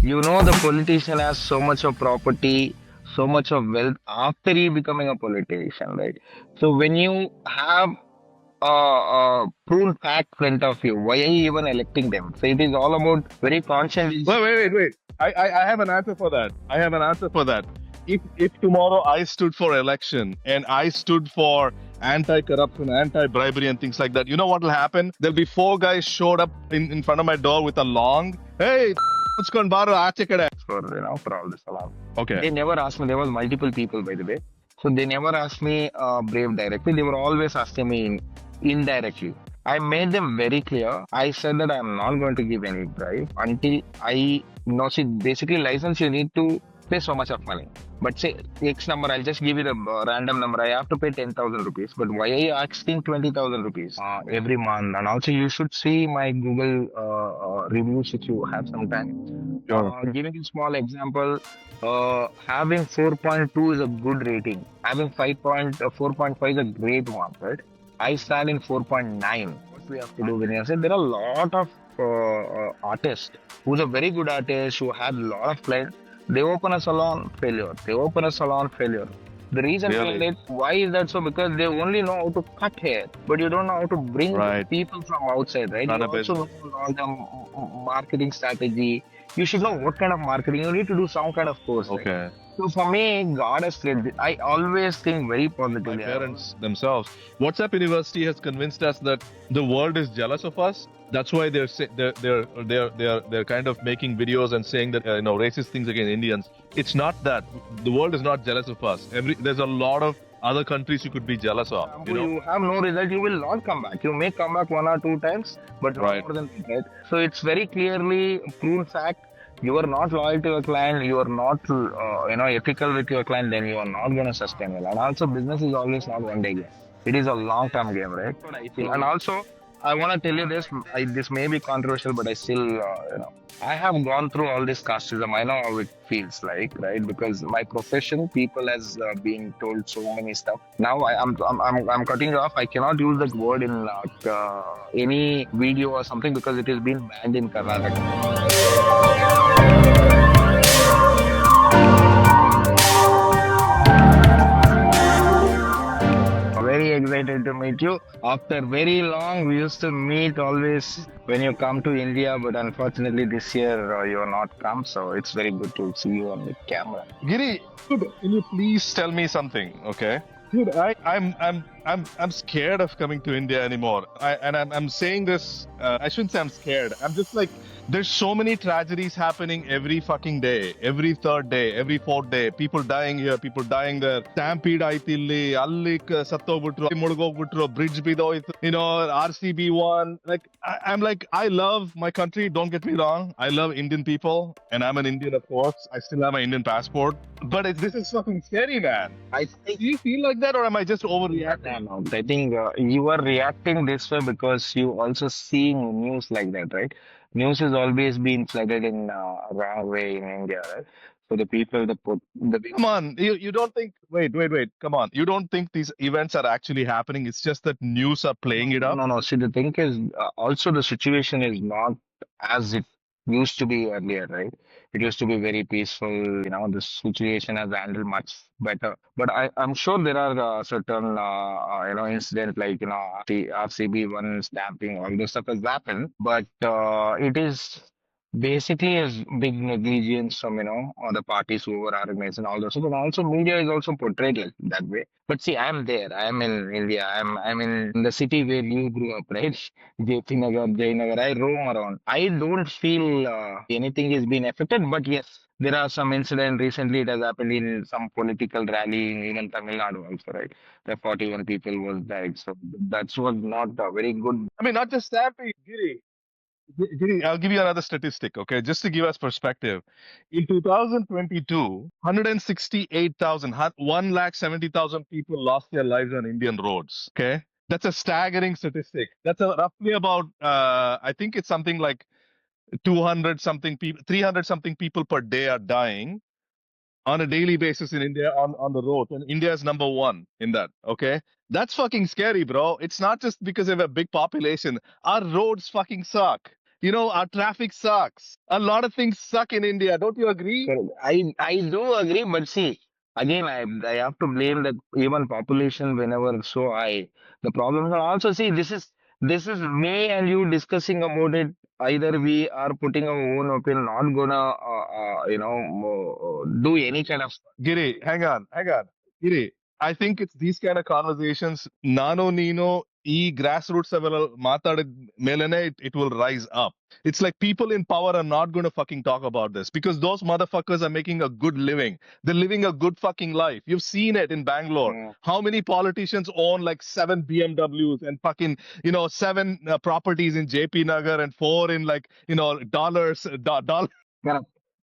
You know, the politician has so much of property, so much of wealth after he becoming a politician, right? So when you have a proven fact front of you, why are you even electing them? So it is all about very conscious. Wait. I have an answer for that. I have an answer for that. If tomorrow I stood for election and I stood for anti-corruption, anti-bribery and things like that, you know what will happen? There'll be four guys showed up in front of my door with a long, hey, muchkon baro aache kada. For all the Salon. Okay. They never asked me. There was multiple people, by the way. So they never asked me Brave directly. They were always asking me indirectly. I made them very clear. I said that I'm not going to give any bribe until I know. See, basically, license you need to pay so much of money. But say X number, I'll just give you the random number. I have to pay 10,000 rupees. But why are you asking 20,000 rupees every month? And also, you should see my Google reviews if you have some time. Sure. Giving you a small example, having 4.2 is a good rating. Having 4.5 is a great one, right? I stand in 4.9. What we have to do when I said there are a lot of artists who's a very good artist who had a lot of clients. They open a salon, failure. They open a salon, failure. The reason behind Really? it, why is that so? Because they only know how to cut hair, but you don't know how to bring Right. people from outside, right? None You of it. also know all the marketing strategy. You should know what kind of marketing. You need to do some kind of course, right? Okay. So for me, God has played. I always think very My positively. parents themselves. WhatsApp University has convinced us that the world is jealous of us. That's why they're kind of making videos and saying that racist things against Indians. It's not that. The world is not jealous of us. There's a lot of other countries you could be jealous of. You have no result, you will not come back. You may come back one or two times, but not Right. more than that. Right? So it's very clearly proven fact. You are not loyal to your client. You are not, ethical with your client. Then you are not going to sustain well. And also, business is always not one day game. It is a long term game, right? What I feel. And also, I want to tell you this. This may be controversial, but I still, I have gone through all this casteism. I know how it feels like, right? Because my profession, people has been told so many stuff. Now I'm cutting it off. I cannot use that word in any video or something because it has been banned in Karnataka. Very excited to meet you. After very long, we used to meet always when you come to India, but unfortunately this year you are not come. So it's very good to see you on the camera. Giri, dude, can you please tell me something, okay? Dude, I'm scared of coming to India anymore. I'm saying this. I shouldn't say I'm scared. I'm just like, there's so many tragedies happening every fucking day, every third day, every fourth day. People dying here, people dying there. Stampede ಆಯ್ತು ಇಲ್ಲಿ, ಅಲ್ಲಿ ಸತ್ತೋಗ್ಬಿಟ್ರು, ಮುಳುಗೋಗ್ಬಿಟ್ರು, bridge ಬಿದ್ದೋಯ್ತು, RCB won. I'm like, I love my country. Don't get me wrong. I love Indian people, and I'm an Indian, of course. I still have my Indian passport. But this is fucking scary, man. I think Do you feel like that, or am I just overreacting? no. I think you are reacting this way because you also seeing news like that, right? News has always been flooded in a wrong way in India, right? So the people, the big Come on, you don't think? Wait. Come on, you don't think these events are actually happening? It's just that news are playing it up. no. See, the thing is, also the situation is not as it used to be earlier, right? It used to be very peaceful. The situation has handled much better. But I'm sure there are certain, incidents like, RCB one stamping, all this stuff has happened. But it is basically a big negligence from, the parties who were organized and all those stuff. And also media is also portrayed like that way. But see, I'm there. I'm in India. I'm in the city where you grew up, right? JP Nagar, Jayanagar. I roam around. I don't feel anything is being affected. But yes, there are some incident recently. It has happened in some political rally in even Tamil Nadu also, right? The 41 people was died. So that was not very good. I mean, not just Stampede, Giri. Giri, I'll give you another statistic, okay, just to give us perspective. In 2022, 168,000, 170,000 people lost their lives on Indian roads. Okay, that's a staggering statistic. That's roughly about, I think it's something like 200 something people, 300 something people per day are dying on a daily basis in India on the road. And India is number one in that. Okay. That's fucking scary, bro. It's not just because of a big population. Our roads fucking suck. Our traffic sucks. A lot of things suck in India. Don't you agree? Correct. I do agree, but see, again, I have to blame that even population whenever it's so high, the problems are also, see, this is me and you discussing about it. Either we are putting our own opinion, not gonna do any kind of. Giri, hang on. Giri, I think it's these kind of conversations. Nano Nino e grassroots level matad melene, it will rise up. It's like people in power are not going to fucking talk about this because those motherfuckers are making a good living. They're living a good fucking life. You've seen it in Bangalore. Mm, How many politicians own like 7 BMWs and fucking, seven properties in JP Nagar and four in like, dollars, dollars. correct.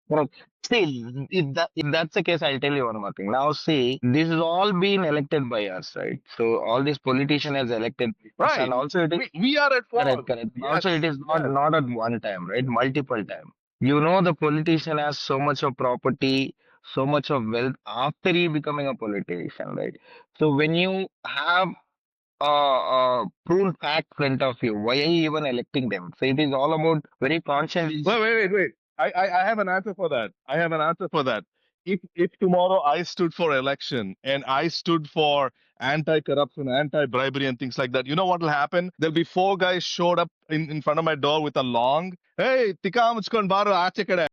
Correct. See, if that's the case, I'll tell you one more thing. Now, see, this is all being elected by us, right? So all these politician has elected us, Right. and also it is We are at correct, fault. correct. Also, it Yes, is not yes. not at one time, right? Multiple time. You know, the politician has so much of property, so much of wealth after he becoming a politician, right? So when you have a proven fact front of you, why are you even electing them? So it is all about very conscious. Wait. I have an answer for that. I have an answer for that. If tomorrow I stood for election and I stood for anti-corruption, anti-bribery and things like that, you know what will happen? There'll be four guys showed up in front of my door with a long, hey, tika muchkon baro aache kada.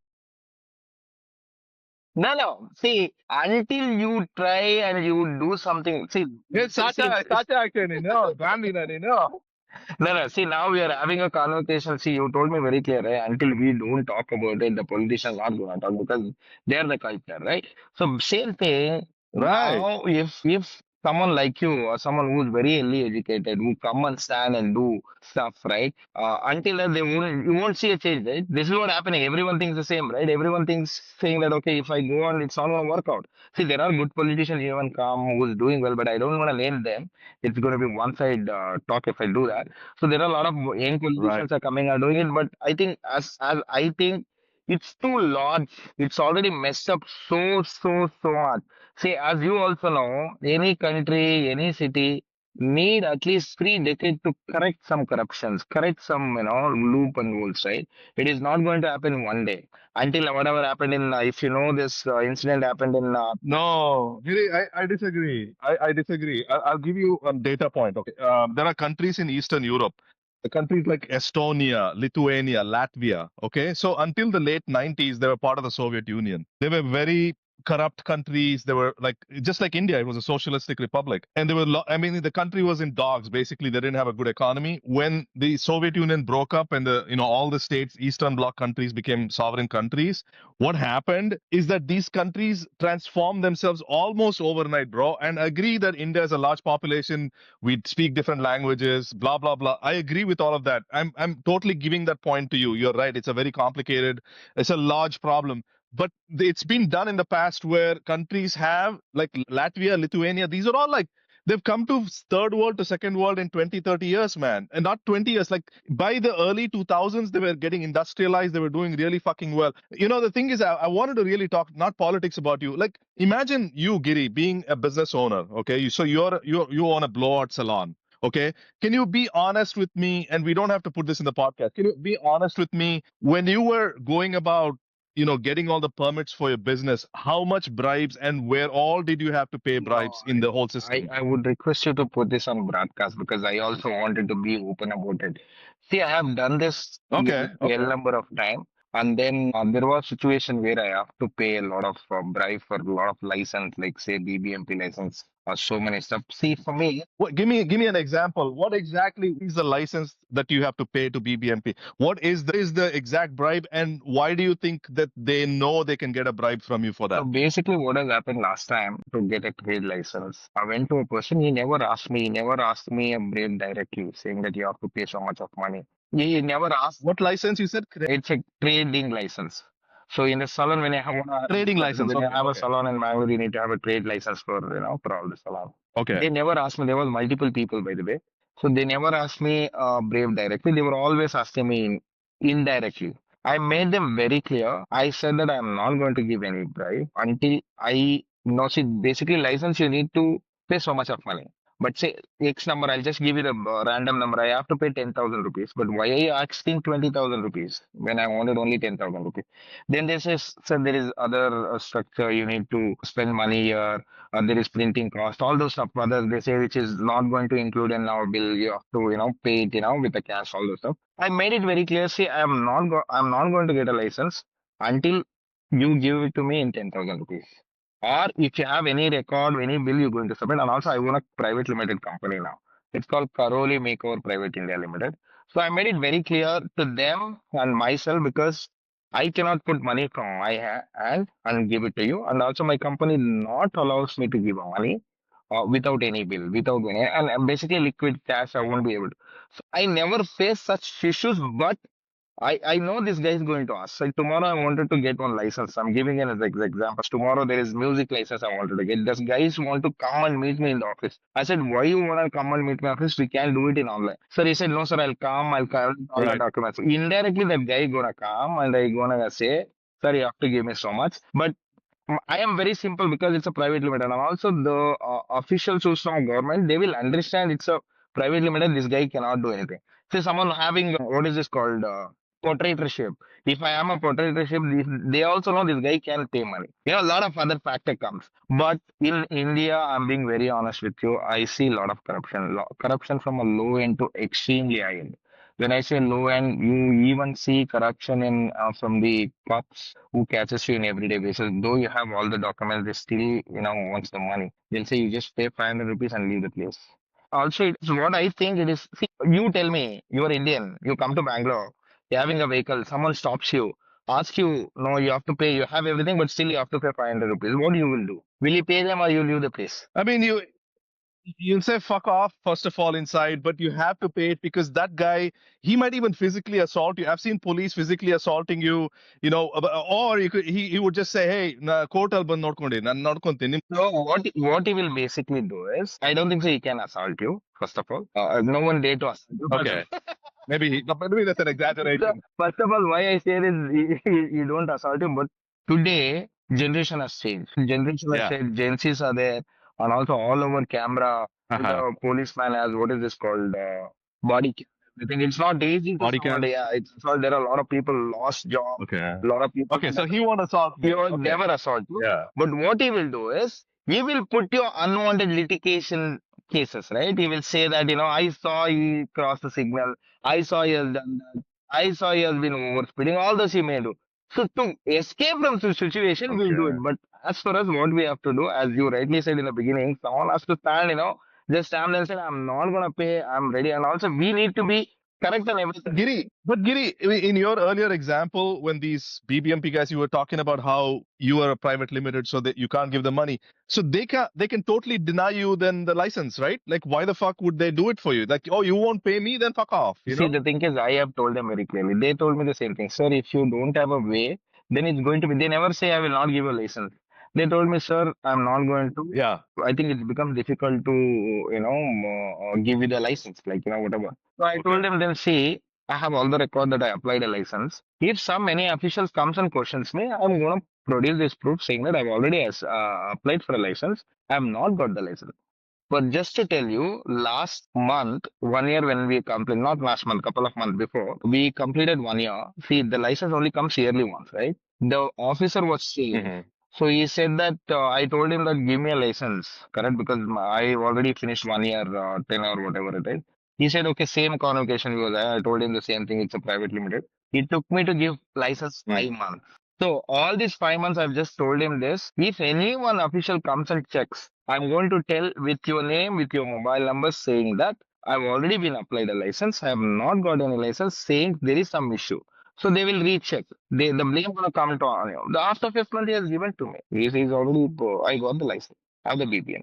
No, no. See, until you try and you do something, see, Hey, it's sacha actually, no, Gandhi, no. no, no. See, now we are having a conversation. See, you told me very clear, right? Until we don't talk about it, the politicians are not going to talk because they are the culture, right? So, same thing. Right, Now, if someone like you or someone who's very highly educated, who come and stand and do stuff, right? Until then, you won't see a change, right? This is what happening. Everyone thinks the same, right? Everyone thinks saying that okay, if I go on, it's not going to work out. See, there are good politicians even come who's doing well, but I don't want to name them. It's going to be one side talk if I do that. So there are a lot of young right. politicians are coming and doing it, but I think as I think it's too large. It's already messed up so much. See, as you also know, any country, any city need at least 3 decades to correct some corruptions, correct some loop and holes, right? It is not going to happen in one day. Until whatever happened in, if you know this incident happened in No, Giri, I disagree. I disagree. I'll give you a data point. Okay. There are countries in Eastern Europe, the countries like Estonia, Lithuania, Latvia. Okay. So until the late 90s, they were part of the Soviet Union. They were very corrupt countries. They were like, just like India, it was a socialistic republic. And they were, I mean, the country was in dogs. Basically, they didn't have a good economy. When the Soviet Union broke up and all the states, Eastern Bloc countries became sovereign countries, what happened is that these countries transformed themselves almost overnight, bro. And I agree that India is a large population. We speak different languages, blah, blah, blah. I agree with all of that. I'm totally giving that point to you. You're right. It's a very complicated, it's a large problem. But it's been done in the past where countries have, like Latvia, Lithuania, these are all like, they've come to third world to second world in 20, 30 years, man. And not 20 years. Like by the early 2000s, they were getting industrialized. They were doing really fucking well. The thing is, I wanted to really talk, not politics about you. Like imagine you, Giri, being a business owner. Okay. So you own a blowout salon. Okay. Can you be honest with me? And we don't have to put this in the podcast. Can you be honest with me when you were going about getting all the permits for your business, how much bribes and where all did you have to pay no, bribes in the whole system? I would request you to put this on broadcast because I also wanted to be open about it. See, I have done this Okay, L okay. number of time, and then there was situation where I have to pay a lot of bribe for a lot of license, like say BBMP license or so many stuff. See, for me, What, give me an example. What exactly is the license that you have to pay to BBMP? What is the exact bribe, and why do you think that they know they can get a bribe from you for so that? basically, what has happened last time to get a trade license? I went to a person. He never asked me a bribe directly, saying that you have to pay so much of money. He never asked. What license you said? It's a trading license. So in a salon, when you have Trading license. when you Okay, have a okay, salon in Bangalore, you need to have a trade license for for all the salon. okay. They never asked me. There was multiple people, by the way. So they never asked me Brave directly. They were always asking me indirectly. I made them very clear. I said that I'm not going to give any bribe until I know. See, basically, license you need to pay so much of money. But say X number, I'll just give you the random number. I have to pay 10,000 rupees. But why are you asking 20,000 rupees when I wanted only 10,000 rupees? Then they say, sir, there is other structure. You need to spend money here. There is printing cost, all those stuff. Others they say which is not going to include in our bill. You have to, pay it, with the cash, all those stuff. I made it very clear. See, I'm not going to get a license until you give it to me in 10,000 rupees. Or if you have any record, any bill you're going to submit, and also I own a private limited company now. It's called Karoli Makeover Private India Limited. So I made it very clear to them and myself because I cannot put money from my hand and give it to you. And also my company not allows me to give money without any bill, without any, and basically liquid cash I won't be able to. So I never face such issues, but I know this guy is going to ask. Like tomorrow, I wanted to get one license. I'm giving an example. Tomorrow, there is music license I wanted to get. This guys want to come and meet me in the office. I said, why you want to come and meet me in office? We can do it in online. Sir, he said, no, sir, I'll come. I'll collect all the Right. documents. Indirectly, that guy gonna come and I gonna say, sir, you have to give me so much. But I am very simple because it's a private limited, and also the officials who's from government, they will understand it's a private limited. This guy cannot do anything. Say someone having what is this called portraitorship. If I am a portraitorship, they also know this guy can pay money. A lot of other factor comes. But in India, I'm being very honest with you. I see a lot of corruption. Corruption from a low end to extremely high end. When I say low end, you even see corruption in from the cops who catches you in everyday basis. Though you have all the documents, they still, wants the money. They'll say you just pay 500 rupees and leave the place. Also, it's what I think it is. See, you tell me, you're Indian, you come to Bangalore, you're having a vehicle, someone stops you, asks you, no, you have to pay, you have everything, but still you have to pay 500 rupees. What you will do? Will you pay them or you leave the place? I mean, you'll say fuck off first of all inside, but you have to pay it because that guy, he might even physically assault you. I've seen police physically assaulting you, or he would just say, hey, court al ಬಂದ್ ನೋಡ್ಕೊಂಡಿ ನಾನು ನೋಡ್ಕೊಂತೀನಿ. So what he will basically do is, I don't think so he can assault you, first of all. No one dare to assault you. Okay, maybe that's an So, exaggeration. first of all, why I say this, you don't assault him, but today, generation has changed. Generation has Yeah. changed. Gen Zs are there, and also all over camera, Uh-huh. the policeman has, what is this called, body cam. I think it's not easy to Body someone, cams. yeah, it's all, there are a lot of people lost job, Okay. a lot of people, Okay, so he won't assault he me. will Okay. never assault you. Yeah. But what he will do is, he will put your unwanted litigation cases, right? He will say that, I saw he crossed the signal, I saw he has done that, I saw he has been overspeeding, all those he may do. So to escape from the situation, we'll do it. Okay. But as far as what we have to do, as you rightly said in the beginning, someone has to stand, just stand and say, I'm not gonna pay, I'm ready. And also we need to be correct on everything. Giri, in your earlier example, when these BBMP guys, you were talking about how you are a private limited, so that you can't give them money. So they can totally deny you then the license, right? Like, why the fuck would they do it for you? Like, oh, you won't pay me, then fuck off, See, the thing is, I have told them very clearly. They told me the same thing. Sir, if you don't have a way, then it's going to be. They never say, I will not give a license. They told me, sir, I'm not going to. Yeah. I think it's become difficult to, give you the license, like, whatever. So I told Okay. them, then see, I have all the record that I applied a license. If any officials comes and questions me, I'm going to produce this proof saying that I've already applied for a license. I have not got the license. But just to tell you, last month, 1 year when we completed, not last month, couple of months before, we completed 1 year. See, the license only comes yearly once, right? The officer was saying, Hmm. so he said that I told him that give me a license, correct? Because I already finished 1 year, 10 or whatever it is. He said, okay, same convocation was there. I told him the same thing. It's a private limited. It took me to give license 5 months. So all these 5 months, I've just told him this. If anyone official comes and checks, I'm going to tell with your name, with your mobile number, saying that I've already been applied a license. I have not got any license, saying there is some issue. So they will recheck. The blame gonna come to on you. The after 5th month he has given to me. He's already. I got the license. I have the BPN.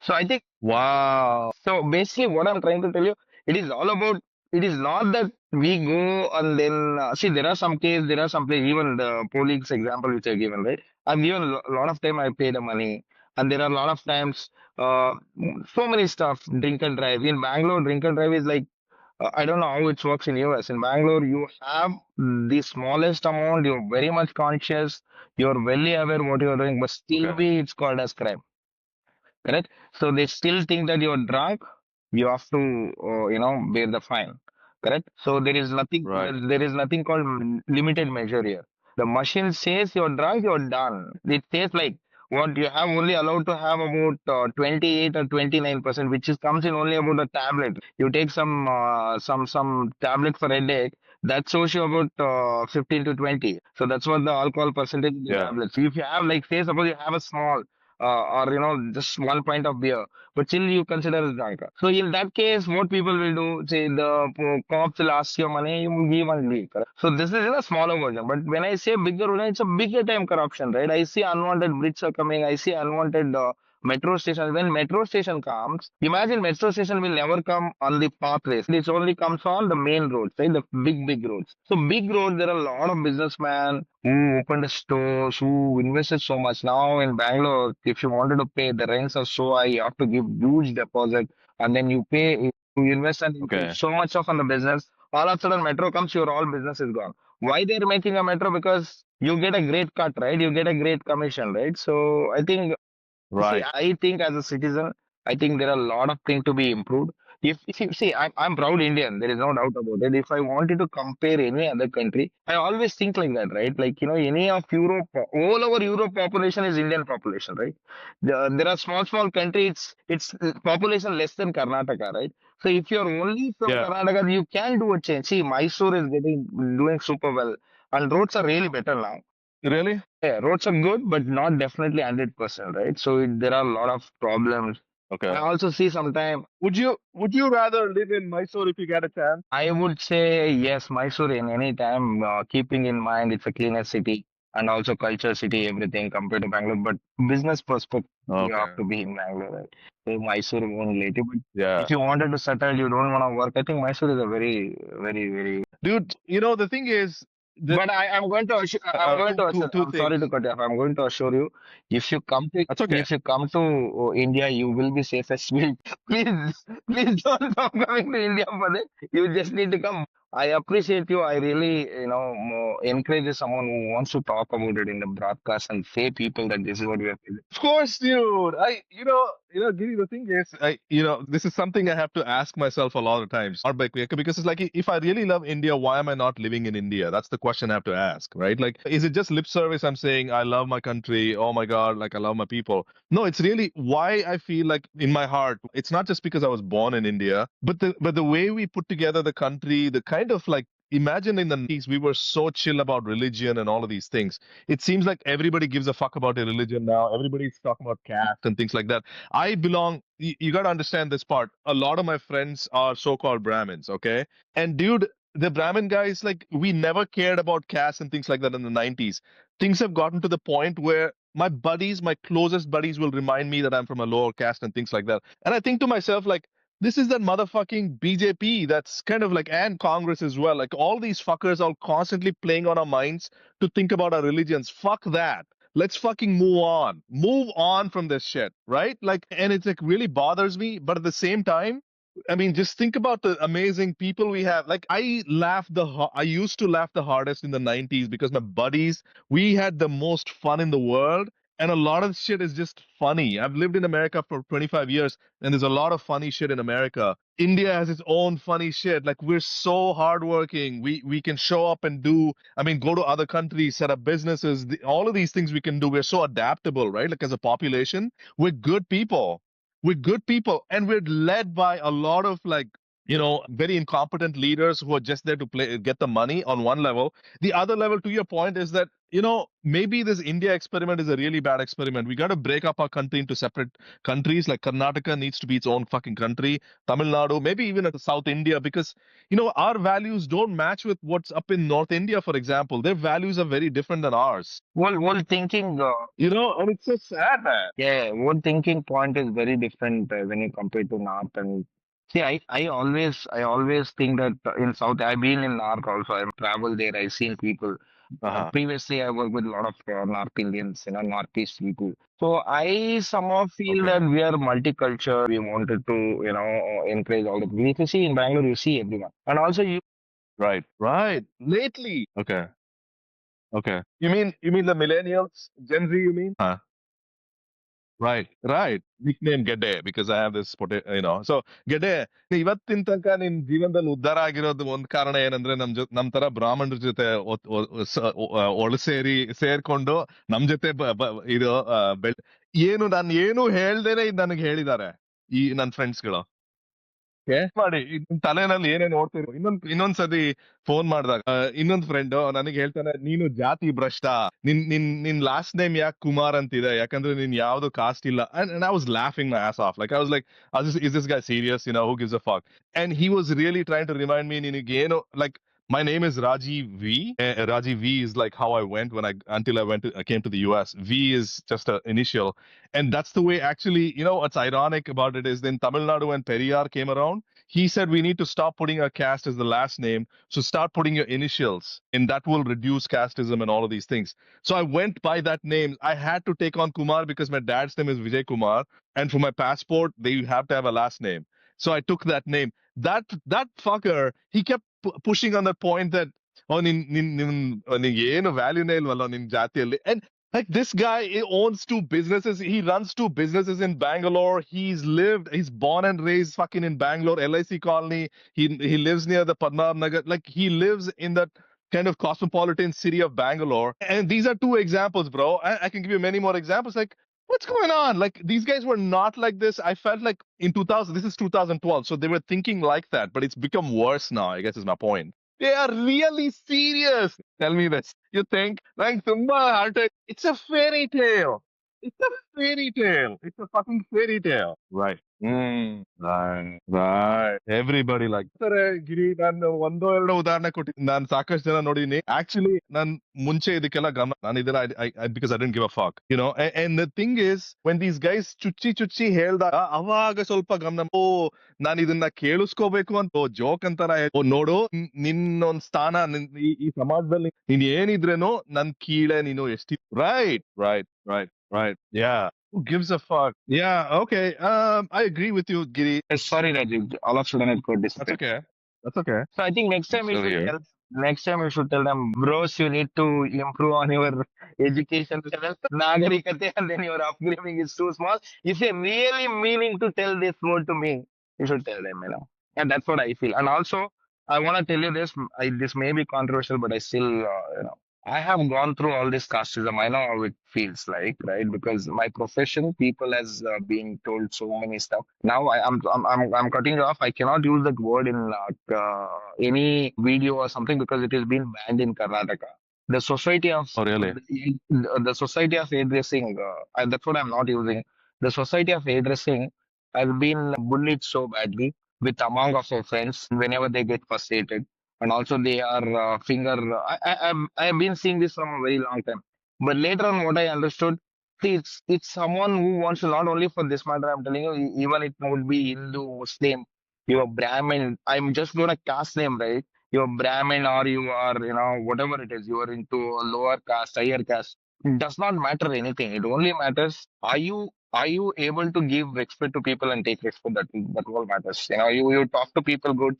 So I think Wow. so. Basically, what I'm trying to tell you, it is all about. It is not that we go and then see. There are some cases. There are some places. Even the police example which I given, right? I've given a lot of time. I pay the money, and there are a lot of times. Uh, so many stuff. Drink and drive in Bangalore. Drink and drive is like I don't know how it works in US. In Bangalore, you have the smallest amount. You're very much conscious. You're well aware what you're doing, but still Okay. be it's called as crime. correct? So they still think that you're drunk, you have to, bear the fine, correct? So there is nothing, Right. there is nothing called limited measure here. The machine says you're drunk, you're done. It says like what you have only allowed to have about 28 or 29%, which is comes in only about a tablet. You take some tablet for headache that shows you about 15 to 20. So that's what the alcohol percentage in the Yeah. tablets. If you have like say suppose you have a small or just 1 pint of beer, but still you consider as drunk. So in that case, what people will do, say the cops will ask your money, you give and leave. Correct? So this is in a smaller version. But when I say bigger version, it's a bigger time corruption, right? I see unwanted bridges are coming. I see unwanted metro stations. When metro station comes, imagine metro station will never come on the pathways. It only comes on the main roads, right? The big roads. So big roads, there are a lot of businessmen who opened stores, who invested so much. Now in Bangalore, if you wanted to pay, the rents are so high, you have to give huge deposit, and then you pay, you invest and you pay Okay. so much of on the business. All of a sudden, metro comes, your all business is gone. Why they're making a metro? Because you get a great cut, right? You get a great commission, right? So I think, see, Right. I think as a citizen, I think there are a lot of things to be improved. If you see, I'm proud Indian. There is no doubt about it. If I wanted to compare any other country, I always think like that, right? Like any of Europe, all over Europe population is Indian population, right? There are small countries. It's population less than Karnataka, right? So if you're only from Yeah. Karnataka, you can do a change. See, Mysore is getting doing super well, and roads are really better now. Really? Yeah, roads are good, but not definitely 100%, right? So there are a lot of problems. I Okay. also see sometimes, Would you rather live in Mysore if you get a chance? I would say yes, Mysore in any time, keeping in mind it's a cleaner city and also culture city, everything compared to Bangalore. But business perspective, you have Okay. to be in Bangalore, right? So Mysore won't let you. But Yeah. if you wanted to settle, you don't want to work. I think Mysore is a very. Dude, the thing is that But I'm going to I'm going to two I'm sorry to things. cut you off. I'm going to assure you, That's okay. if you come to India, you will be safest. Please please don't stop coming to India for that. You just need to come. I appreciate you. I really encourage someone who wants to talk about it in the broadcast and say people that this is what we are feeling. Of course, dude. Giri, the thing is, this is something I have to ask myself a lot of times. Not by quick, because it's like, if I really love India, why am I not living in India? That's the question I have to ask, right? Like, is it just lip service? I'm saying I love my country. Oh my God, like I love my people. No, it's really why I feel like in my heart, it's not just because I was born in India, but the way we put together the country, the kind of like. Imagine in the 90s, we were so chill about religion and all of these things. It seems like everybody gives a fuck about a religion now. Everybody's talking about caste and things like that. I belong. You got to understand this part. A lot of my friends are so-called Brahmins. Okay, and dude, the Brahmin guys, like, we never cared about caste and things like that in the 90s. Things have gotten to the point where my buddies, my closest buddies, will remind me that I'm from a lower caste and things like that. And I think to myself, like, this is that motherfucking BJP that's kind of like, and Congress as well. Like, all these fuckers are constantly playing on our minds to think about our religions. Fuck that. Let's fucking move on. Move on from this shit, right? Like, and it's like really bothers me, but at the same time, I mean, just think about the amazing people we have. Like, I used to laugh the hardest in the 90s because my buddies, we had the most fun in the world. And a lot of shit is just funny. I've lived in America for 25 years, and there's a lot of funny shit in America. India has its own funny shit. Like, we're so hardworking. We can show up and do, I mean, go to other countries, set up businesses, all of these things we can do. We're so adaptable, right? Like, as a population, we're good people. We're good people, and we're led by a lot of, like, very incompetent leaders who are just there to get the money on one level. The other level, to your point, is that, maybe this India experiment is a really bad experiment. We got to break up our country into separate countries. Like, Karnataka needs to be its own fucking country. Tamil Nadu, maybe even at South India, because our values don't match with what's up in North India, for example. Their values are very different than ours. Well, thinking. And it's so sad, man. Yeah, one thinking point is very different when you compare to North and see. I always think that in South, I've been in North also. I've traveled there. I've seen people. Uh-huh. Previously, I worked with a lot of North Indians, Northeast people. So I somehow feel Okay. that we are multicultural. We wanted to, encourage all the people. If you see in Bangalore, you see everyone, and also you. Right. Right. Lately. Okay. Okay. You mean the millennials, Gen Z? You mean? Huh. Right, right. Nickname Gede because I have this, So Gede, ಇವತ್ತಿನ ತನಕ ನಿನ್ ಜೀವನದಲ್ಲಿ ಉದ್ಧಾರ ಆಗಿರೋದು ಒಂದ್ ಕಾರಣ ಏನಂದ್ರೆ ನಮ್ ತರ ಬ್ರಾಹ್ಮಣರ ಜೊತೆ ಒಳಸೇರಿ ಸೇರ್ಕೊಂಡು ನಮ್ ಜೊತೆ ಇದು ನಾನು ಏನು ಹೇಳ್ದೇನೆ ಇದ್ ನನಗೆ ಹೇಳಿದ್ದಾರೆ ಈ ನನ್ ಫ್ರೆಂಡ್ಸ್ಗಳು. ಮಾಡಿ ನಿಮ್ ತಲೆನಲ್ಲಿ ಏನೇನ್ ಓಡ್ತಿರೋ ಇನ್ನೊಂದ್ಸತಿ ಫೋನ್ ಮಾಡ್ದಾಗ ಇನ್ನೊಂದ್ ಫ್ರೆಂಡ್ ನನಗೆ ಹೇಳ್ತಾನೆ, ನೀನು ಜಾತಿ ಭ್ರಷ್ಟ, ನಿನ್ ಲಾಸ್ಟ್ ನೇಮ್ ಯಾಕೆ ಕುಮಾರ್ ಅಂತಿದೆ, ಯಾಕಂದ್ರೆ ನೀನ್ ಯಾವ್ದು ಕಾಸ್ಟ್ ಇಲ್ಲ. And I was laughing my ass off. Like I was like, is this guy serious? Who gives a fuck? And he was really trying to remind me, ನಿನಗೇನು like my name is Rajiv V. Rajiv V is like how I went until I came to the US. V is just an initial. And that's the way, actually, what's ironic about it is in Tamil Nadu, when Periyar came around, he said we need to stop putting our caste as the last name. So start putting your initials, and that will reduce casteism and all of these things. So I went by that name. I had to take on Kumar because my dad's name is Vijay Kumar. And for my passport, they have to have a last name. So I took that name. That fucker, he kept pushing on the point that, oh, ಏನು ವ್ಯಾಲ್ಯೂನೇ ಇಲ್ವಲ್ಲ ನಿನ್ ಜಾತಿಯಲ್ಲಿ. And like this guy, he owns two businesses. He runs two businesses in Bangalore. He's born and raised fucking in Bangalore, LIC colony. He lives near the Padmanabh Nagar. Like he lives in that kind of cosmopolitan city of Bangalore. And these are two examples, bro. I can give you many more examples. Like, what's going on? Like these guys were not like this. I felt like in 2000, this is 2012, so they were thinking like that, but it's become worse now, I guess is my point. They are really serious. Tell me this. You think like Tumba Heart? It's a fairy tale. It's a fairy tale. It's a fucking fairy tale. Right. Right. Right. Everybody like sir Giri, ನಾನು ಒಂದೋ ಎರಡೋ ಉದಾಹರಣೆ ಕೊಟ್ಟಿದ್ದೀನಿ. ನಾನು ಸಾಕಷ್ಟು ಜನ ನೋಡಿದೀನಿ. Actually ನಾನ್ ಮುಂಚೆ ಇದಕ್ಕೆಲ್ಲ ಗಮನ ನಾನು ಇದೆಲ್ಲ because I didn't give a fuck. And the thing is, when these guys ಚುಚ್ಚಿ ಹೇಳ್ದಾಗ ಅವಾಗ ಸ್ವಲ್ಪ ಗಮನ, ನಾನು ಇದನ್ನ ಕೇಳಿಸ್ಕೋಬೇಕು ಅಂತ ಜೋಕ್ ಅಂತಾರ. ನೋಡು, ನಿನ್ನೊಂದ್ ಸ್ಥಾನ ಈ ಸಮಾಜದಲ್ಲಿ ನೀನ್ ಏನಿದ್ರೇನು ನನ್ ಕೀಳೆ ನೀನು ಎಷ್ಟಿ. Right right right right yeah. Who gives a fuck? Yeah, okay. I agree with you, Giri. Sorry, Rajiv. All of a sudden it got That's disappeared. okay. That's okay. So I think next I'm time we still should here. tell next time we should tell them, bros, you need to improve on your education level, nagarikate, and then your upbringing is too small. If you're really meaning to tell this word to me, you should tell them. And that's what I feel. And also, I want to tell you this. This may be controversial, but I still, I have gone through all this casteism. I know how it feels like, right? Because my profession, people has been told so many stuff. Now I'm cutting it off. I cannot use that word in any video or something because it has been banned in Karnataka. The society of Oh, really? the society of hairdressing. That's what I'm not using. The society of hairdressing has been bullied so badly with among of our friends whenever they get frustrated, and also they are I have been seeing this from a very long time, but later on what I understood, see, it's someone who wants to, not only for this matter, I'm telling you, even it would be Hindu, Muslim, you're Brahmin, I'm just gonna cast name, right? You're Brahmin, or you are, whatever it is, you are into a lower caste, higher caste, it does not matter anything. It only matters, are you able to give respect to people and take respect? That all matters. You talk to people good.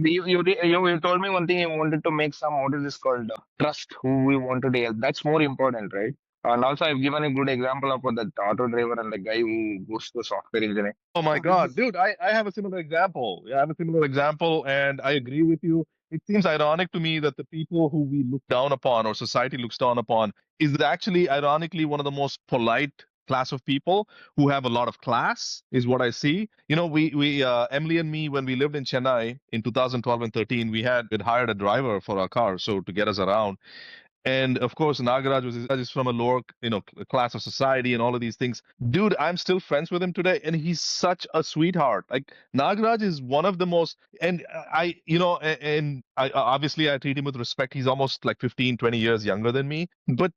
You told me one thing. You wanted to make some, what is this called, trust, who we wanted to help. That's more important, right? And also, I've given a good example of that auto driver and the guy who goes to software engineering. Oh my This God, is dude, I have a similar example. Yeah, I have a similar example, and I agree with you. It seems ironic to me that the people who we look down upon or society looks down upon is actually, ironically, one of the most polite class of people who have a lot of class, is what I see. Emily and me, when we lived in Chennai in 2012 and 13, we'd hired a driver for our car, so to get us around. And of course, Nagaraj is from a lower, class of society and all of these things. Dude, I'm still friends with him today, and he's such a sweetheart. Like Nagaraj is one of the most, and obviously I treat him with respect. He's almost like 15, 20 years younger than me. But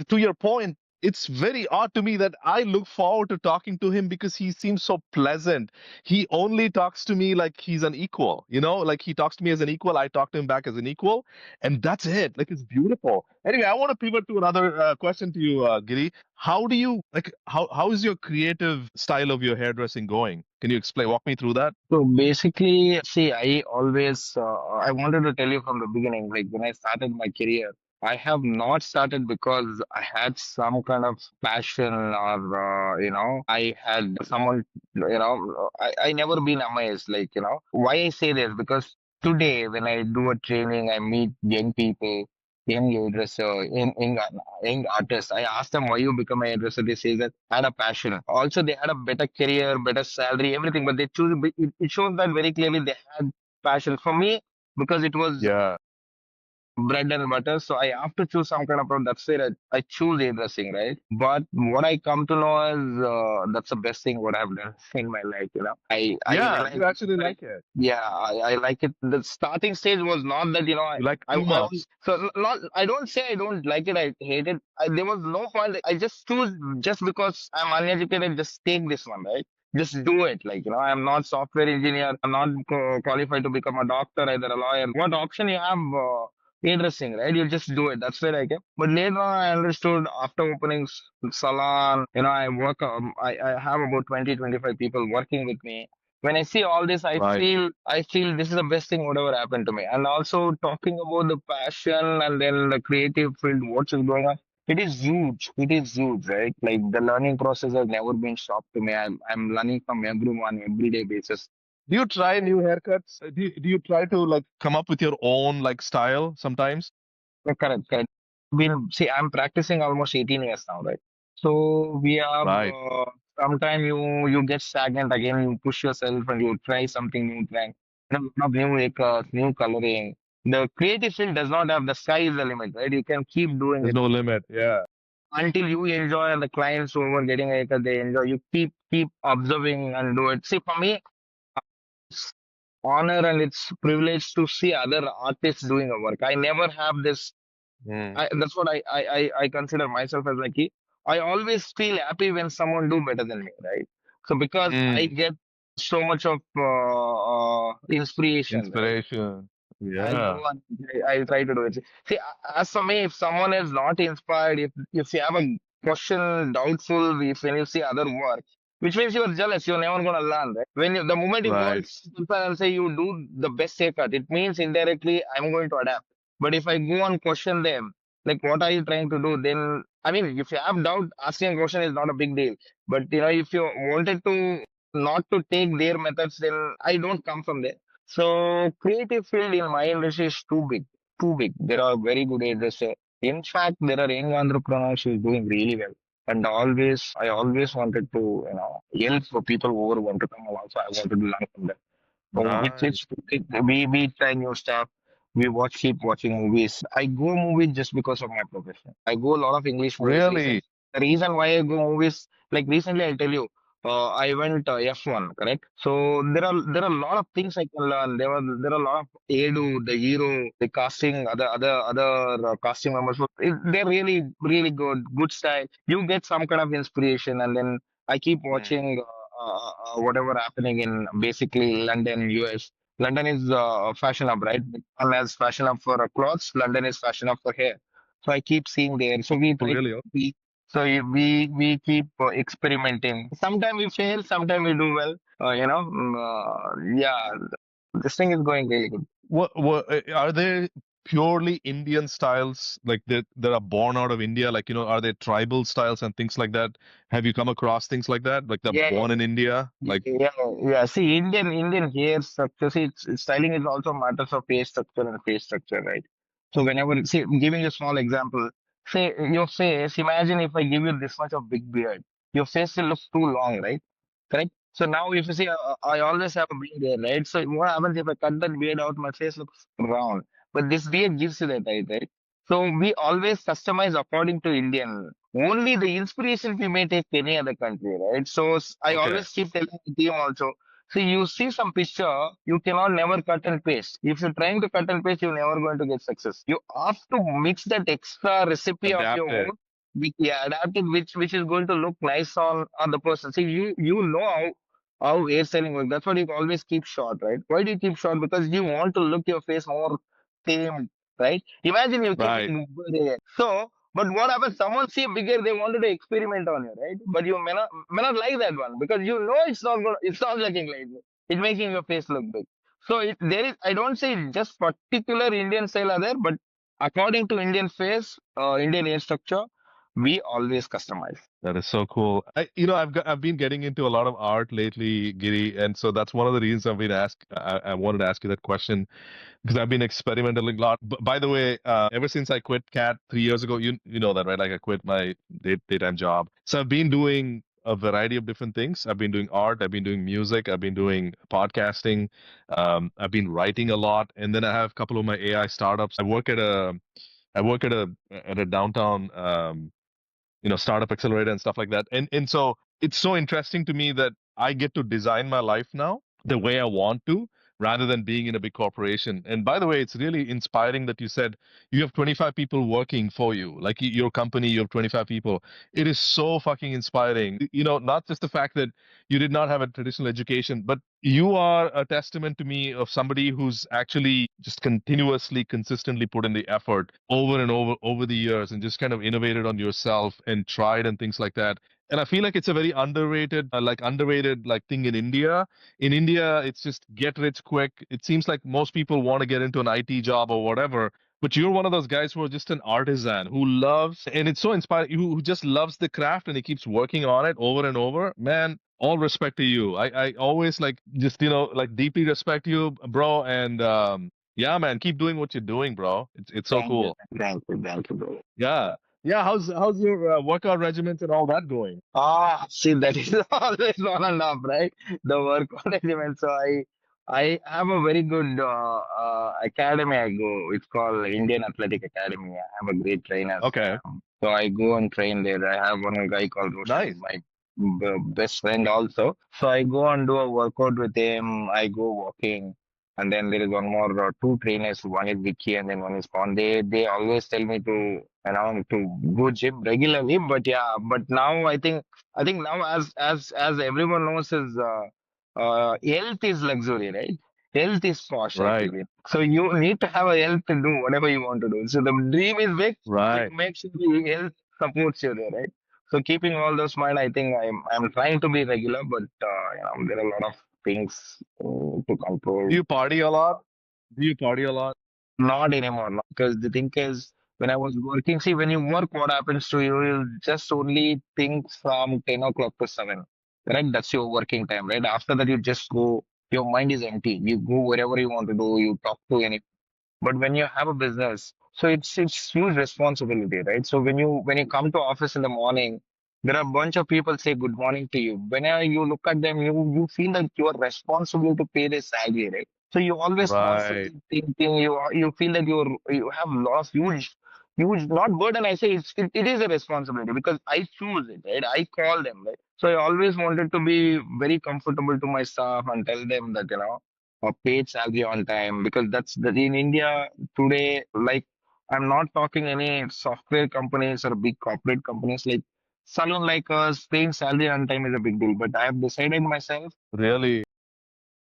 to your point, it's very odd to me that I look forward to talking to him because he seems so pleasant. He only talks to me like he's an equal, like he talks to me as an equal. I talk to him back as an equal, and that's it. Like it's beautiful. Anyway, I want to pivot to another question to you, Giri. How do you how is your creative style of your hairdressing going? Can you explain? Walk me through that. So basically, see, I wanted to tell you from the beginning, like when I started my career, I have not started because I had some kind of passion or, I had someone, I never been amazed. Like, why I say this? Because today when I do a training, I meet young people, young hairdresser, young artists. I ask them why you become a hairdresser. They say that I had a passion. Also, they had a better career, better salary, everything, but they choose, it shows that very clearly they had passion. For me, because it was Yeah. bread and butter. So I have to choose some kind of product. That's where I choose hairdressing, right? But what I come to know is that's the best thing what I've done in my life. I Yeah, realized you actually that, like it. yeah, I like it. The starting stage was not that You like I too was much. so not. I don't say I don't like it. I hate it. There was no point. I just choose just because I'm uneducated. Just take this one, right? Just do it. Like, I'm not software engineer. I'm not qualified to become a doctor, either a lawyer. What option you have? Hairdressing, right? You just do it. That's where I came. But later on, I understood after opening salon, I have about 20, 25 people working with me. When I see all this, Right. I feel this is the best thing whatever happened to me. And also talking about the passion and then the creative field, what is going on. It is huge. It is huge, right? Like the learning process has never been stopped to me. I'm learning from everyone everyday basis. Do you try new haircuts? Do you try to like come up with your own like style sometimes? Correct, correct. Been see, I'm practicing almost 18 years now, right? So we have Right. sometime you get stagnant again. You push yourself and you try something new, try new makeups, new coloring. The creative field does not have the sky is the limit, right? You can keep doing There's it no limit. Yeah. until you enjoy and the clients who are getting a haircut, they enjoy. You keep observing and do it. See, for me, it's honor and it's privilege to see other artists doing a work. I never have this Mm. that's what I consider myself as like I always feel happy when someone do better than me, right? So because I Mm. get so much of inspiration, right? Inspiration. I Yeah. go and I try to do it. See, as for me, if someone is not inspired, if you have a question doubtful, if when you see other work, which means you are jealous, you're never gonna learn, right? When the moment you go and Right. and say you do the best haircut, it means indirectly I'm going to adapt. But if I go and question them, like what are you trying to do? Then I mean, if you have doubt, asking a question is not a big deal. But if you wanted to not to take their methods, then I don't come from there. So creative field in my industry is too big, too big. There are very good hairdressers. In fact, there are young entrepreneurs who is doing really well. And I always wanted to, help for people who want to come along. So I wanted to learn from them. So Nice. we try new stuff. Keep watching movies. I go movies just because of my profession. I go a lot of English movies recently. Really? The reason why I go movies, like recently, I'll tell you, I went F1, correct? So there are a lot of things I can learn. There are a lot of Edu, the hero, the casting, other casting members. They're really really good style. You get some kind of inspiration, and then I keep Mm. watching whatever happening in basically London, US. London is fashion hub, right? And as fashion hub for clothes, London is fashion hub for hair. So I keep seeing there. So we try to Really? be. So we keep experimenting. Sometimes we fail, sometimes we do well. Yeah, this thing is going really good. What are they purely Indian styles like that are born out of India? Like, are they tribal styles and things like that? Have you come across things like that? Like they're Yeah, born in India? Like, yeah, yeah. See, Indian hair structure. See, styling is also matters of face structure and face structure, right? So whenever, see, giving you a small example, say your face. Imagine if I give you this much of big beard, your face will look too long, right? Correct. So now, if you see, I always have a beard here, right? So what happens if I cut that beard out? My face looks round, but this beard gives you that, right? So we always customize according to Indian. Only the inspiration we may take any other country, right? So I okay, always keep telling the team also. So you see some picture, you cannot never cut and paste. If you're trying to cut and paste, you're never going to get success. You have to mix that extra recipe of your adapt own, it. yeah, adapt it, which is going to look nice on the person. See, you know how hairstyling works. That's why you always keep short, right? Why do you keep short? Because you want to look your face more tamed, right? Imagine you're Right, keeping good hair. So, but what happens? Someone see bigger, they wanted to experiment on you, right? But you may not like that one because you know it's not looking like it. It's making your face look big. So there is, I don't say just particular Indian style are there, but according to Indian face, Indian hair structure, we always customize. That is so cool. I've been getting into a lot of art lately, Giri, and so that's one of the reasons I wanted to ask you that question because I've been experimenting a lot. By the way, ever since I quit CAT 3 years ago, you know that, right? Like I quit my daytime job, so I've been doing a variety of different things. I've been doing art, I've been doing music, I've been doing podcasting, I've been writing a lot, and then I have a couple of my AI startups. I work at a downtown startup accelerator and stuff like that. And so it's so interesting to me that I get to design my life now the way I want to rather than being in a big corporation. And by the way, it's really inspiring that you said you have 25 people working for you. Like your company, you have 25 people. It is so fucking inspiring. Not just the fact that you did not have a traditional education, but you are a testament to me of somebody who's actually just continuously, consistently put in the effort over and over the years and just kind of innovated on yourself and tried and things like that. And I feel like it's a very underrated like thing in India. In India, it's just get rich quick. It seems like most people want to get into an IT job or whatever. But you're one of those guys who are just an artisan who loves, and it's so inspiring, who just loves the craft and he keeps working on it over and over. Man, all respect to you. I always like just, like deeply respect you, bro. And yeah, man, keep doing what you're doing, bro. It's so Thank you, cool. thank you, bro. Yeah. Yeah, how's your workout regimens and all that going? See, that is always on and off, right? The workout element. So I have a very good academy. I go. It's called Indian Athletic Academy. I have a great trainer. Okay. So I go and train there. I have one guy called Roshan, Nice. my best friend also. So I go and do a workout with him. I go walking. And then there is one more, two trainers. One is Vicky, and then one is Pon. They always tell me to go gym regularly. But yeah, but now I think now as everyone knows is health is luxury, right? Health is posh, I Right. feel it. So you need to have a health to do whatever you want to do. So the dream is big. Right. Make sure the health supports you there, right? So keeping all those mind, I think I'm trying to be regular, but there are a lot of things to Do control. you party a lot? Do you party a lot? Not anymore, no. Because the thing is, when I was working, see, when you work, what happens to you? You just only think from 10 o'clock to 7. Correct? That's your working time, right? After that, you just go, your mind is empty. You go wherever you want to do, you talk to any. But when you have a business, so it's huge responsibility, right? So when you come to office in the morning, there are a bunch of people say good morning to you. Whenever you look at them, you feel like you are responsible to pay their salary, right? So you always Right. constantly thinking you feel that you have lost huge not burden. I say it is a responsibility because I choose it, right? I call them, right? So I always wanted to be very comfortable to my staff and tell them that or paid salary on time because that's the in India today. Like I'm not talking any software companies or big corporate companies like Salon like us paying salary on time is a big deal. But I have decided myself Really?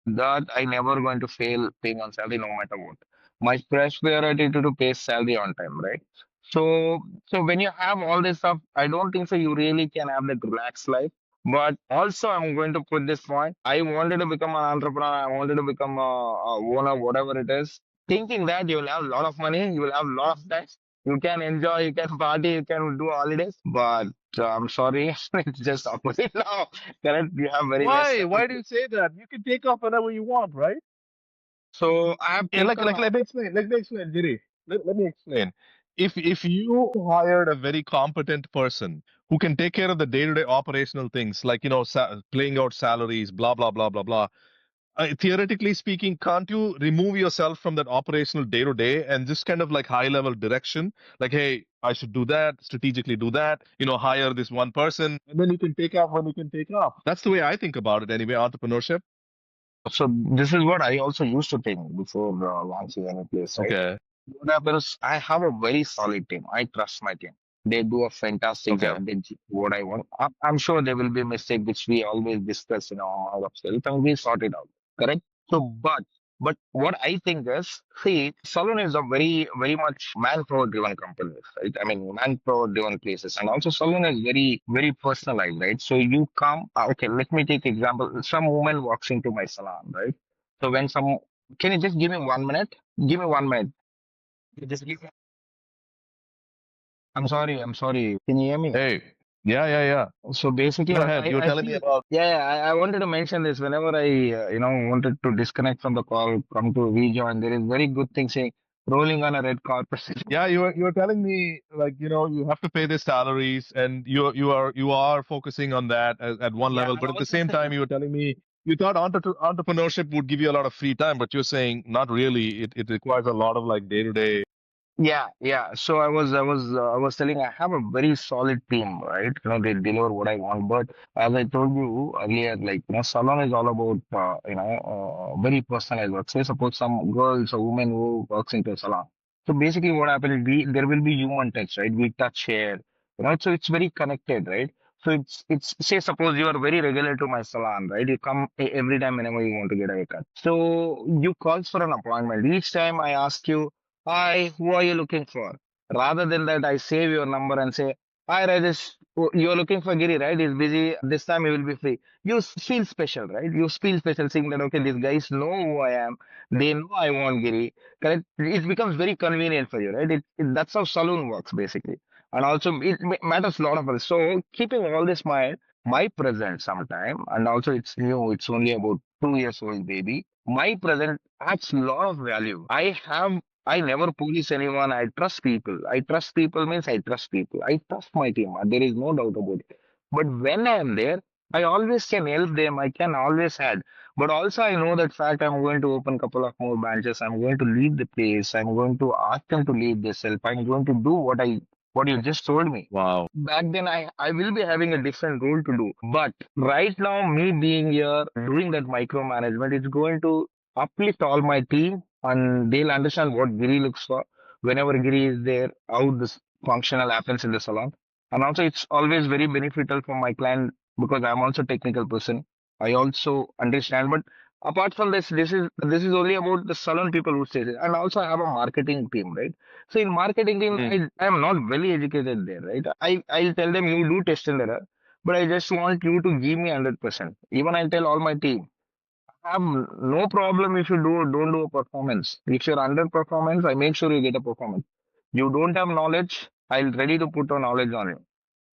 that I never going to fail paying on salary no matter what. My first priority to pay salary on time, right? So when you have all this stuff, I don't think so you really can have that relaxed life. But also I'm going to put this point. I wanted to become an entrepreneur, I wanted to become a owner, whatever it is. Thinking that you will have a lot of money, you will have a lot of tax, you can enjoy, you can party, you can do holidays. But I'm sorry, it's just opposite now. Correct? You have very less Why? salary. Why do you say that? You can take off whenever you want, right? So I have Yeah, taken let me explain. Let me explain, Giri. Let me explain. If you hired a very competent person who can take care of the day-to-day operational things, like playing out salaries, blah blah blah blah blah. Theoretically speaking, can't you remove yourself from that operational day-to-day and just kind of like high-level direction? Like, hey, I should do that, strategically do that. Hire this one person, and then you can take off when you can take off. That's the way I think about it, anyway. Entrepreneurship. so this is what I also used to think before launching any place, right? Okay. What happens? I have a very solid team. I trust my team. They do a fantastic Okay. job. They do what I want. I'm sure there will be a mistake which we always discuss, out of self, and we sort it out. Correct. So, but what I think is, see, Salon is a very much manpower driven company, right? I mean, manpower driven places, and also Salon is very personalized, right? So you come, okay. Let me take example. Some woman walks into my salon, right? So when some, can you just give me 1 minute? Give me 1 minute. Just give me. I'm sorry. I'm sorry. Can you hear me? Hey, yeah, yeah, yeah. So basically, Go ahead. You were I telling me feel, about. yeah, yeah, I wanted to mention this whenever wanted to disconnect from the call, come to rejoin. There is very good thing saying rolling on a red carpet. Yeah, you were telling me like you have to pay their salaries, and you are focusing on that at one Yeah, level, and but at the also same saying, time you were telling me you thought entrepreneurship would give you a lot of free time, but you're saying not really. It requires a lot of like day to day. yeah, yeah. So I was telling I have a very solid team, right? They deliver what I want. But as I told you earlier, like, Salon is all about, very personalized work. Say, suppose some girls or women who works into a salon. So basically, what happens, there will be human touch, right? We touch hair, so it's very connected, right? So it's say suppose you are very regular to my salon, right? You come every time whenever you want to get a haircut. So you call for an appointment. Each time I ask you, hi, who are you looking for? Rather than that, I save your number and say, hi, Rajesh, you're looking for Giri, right? He's busy. This time he will be free. You feel special, right? You feel special saying that, okay, these guys know who I am. They know I want Giri. Correct? It becomes very convenient for you, right? That's how saloon works, basically. And also, it matters a lot of us. So, keeping all this mind, my present sometime, and also it's new, it's only about 2 years old baby. My present adds a lot of value. I never police anyone. I trust people. I trust people means I trust people. I trust my team. There is no doubt about it. But when I am there, I always can help them. I can always add. But also I know that fact I'm going to open couple of more branches. I'm going to leave the place. I'm going to ask them to leave themselves. I'm going to do what you just told me. Wow. Back then I will be having a different role to do. But right now, me being here, doing that micromanagement, it's going to uplift all my team and they'll understand what Giri looks for whenever Giri is there, how this functional happens in the salon. And also it's always very beneficial for my client because I'm also technical person. I also understand. But apart from this is only about the salon people who say it. And also I have a marketing team, right? So in marketing team, Mm. I am not very educated there, right? I'll tell them you do test and error, but I just want you to give me 100%. Even I'll tell all my team have no problem if you don't do a performance. If you're under performance, I make sure you get a performance. You don't have knowledge, I'll ready to put a knowledge on you.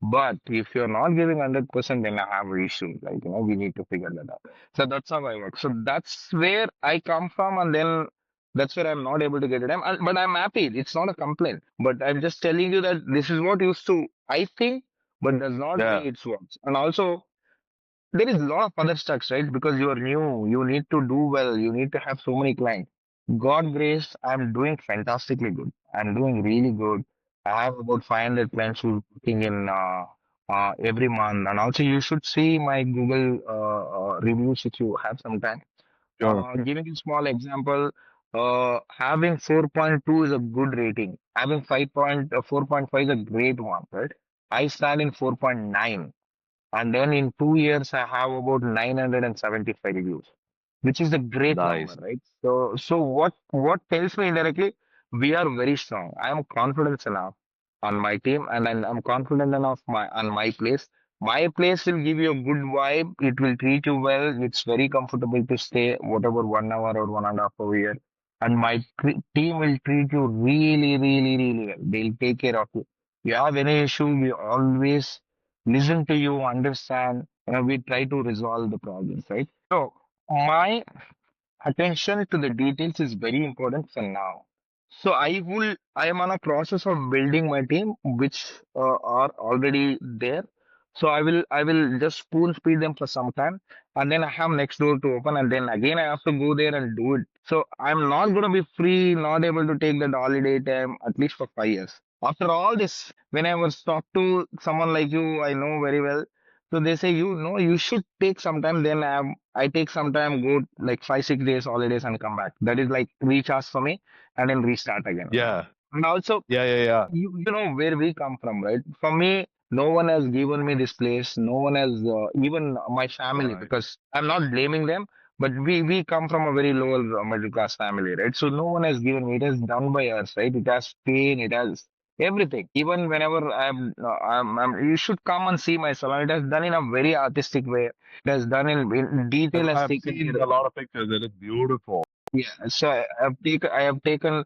But if you're not giving 100%, then I have issues. Like, we need to figure that out. So that's how I work. So that's where I come from, and then that's where I'm not able to get it. But I'm happy. It's not a complaint. But I'm just telling you that this is what used to I think, but does not Yeah. mean it's works. And also there is a lot of other stuff, right? Because you are new, you need to do well, you need to have so many clients. God grace, I'm doing fantastically good. I'm doing really good. I have about 500 clients who booking in every month. And also, you should see my Google reviews if you have some time. Sure. Giving you a small example, having 4.2 is a good rating. Having 4.5 is a great one, right? I stand in 4.9. And then in 2 years, I have about 975 reviews, which is a great number, Nice. right? So what tells me indirectly, we are very strong. I am confident enough on my team, and I'm confident enough on my place. My place will give you a good vibe. It will treat you well. It's very comfortable to stay whatever 1 hour or 1.5 hour here. And my team will treat you really, really, really well. They'll take care of you. You have any issue, we always listen to you, understand, we try to resolve the problems, right? So my attention to the details is very important for now. So I am on a process of building my team, which are already there. So I will just spoon feed them for some time, and then I have next door to open, and then again I have to go there and do it. So I'm not going to be free, not able to take that holiday time at least for 5 years. After all this, when I was talk to someone like you, I know very well. So they say, you should take some time. Then I take some time, go like 5, 6 days holidays and come back. That is like recharge for me and then restart again. Yeah. And also, Yeah. Yeah. Yeah. you know where we come from, right? For me, no one has given me this place. No one has, even my All family, right. because I'm not blaming them, but we come from a very lower middle class family, right? So no one has given me. It is done by us, right? It has pain. It has everything. Even whenever you should come and see my salon. It has done in a very artistic way. It has done in detail. Has I've taken seen care. a lot of pictures. It is beautiful. Yeah, so I have taken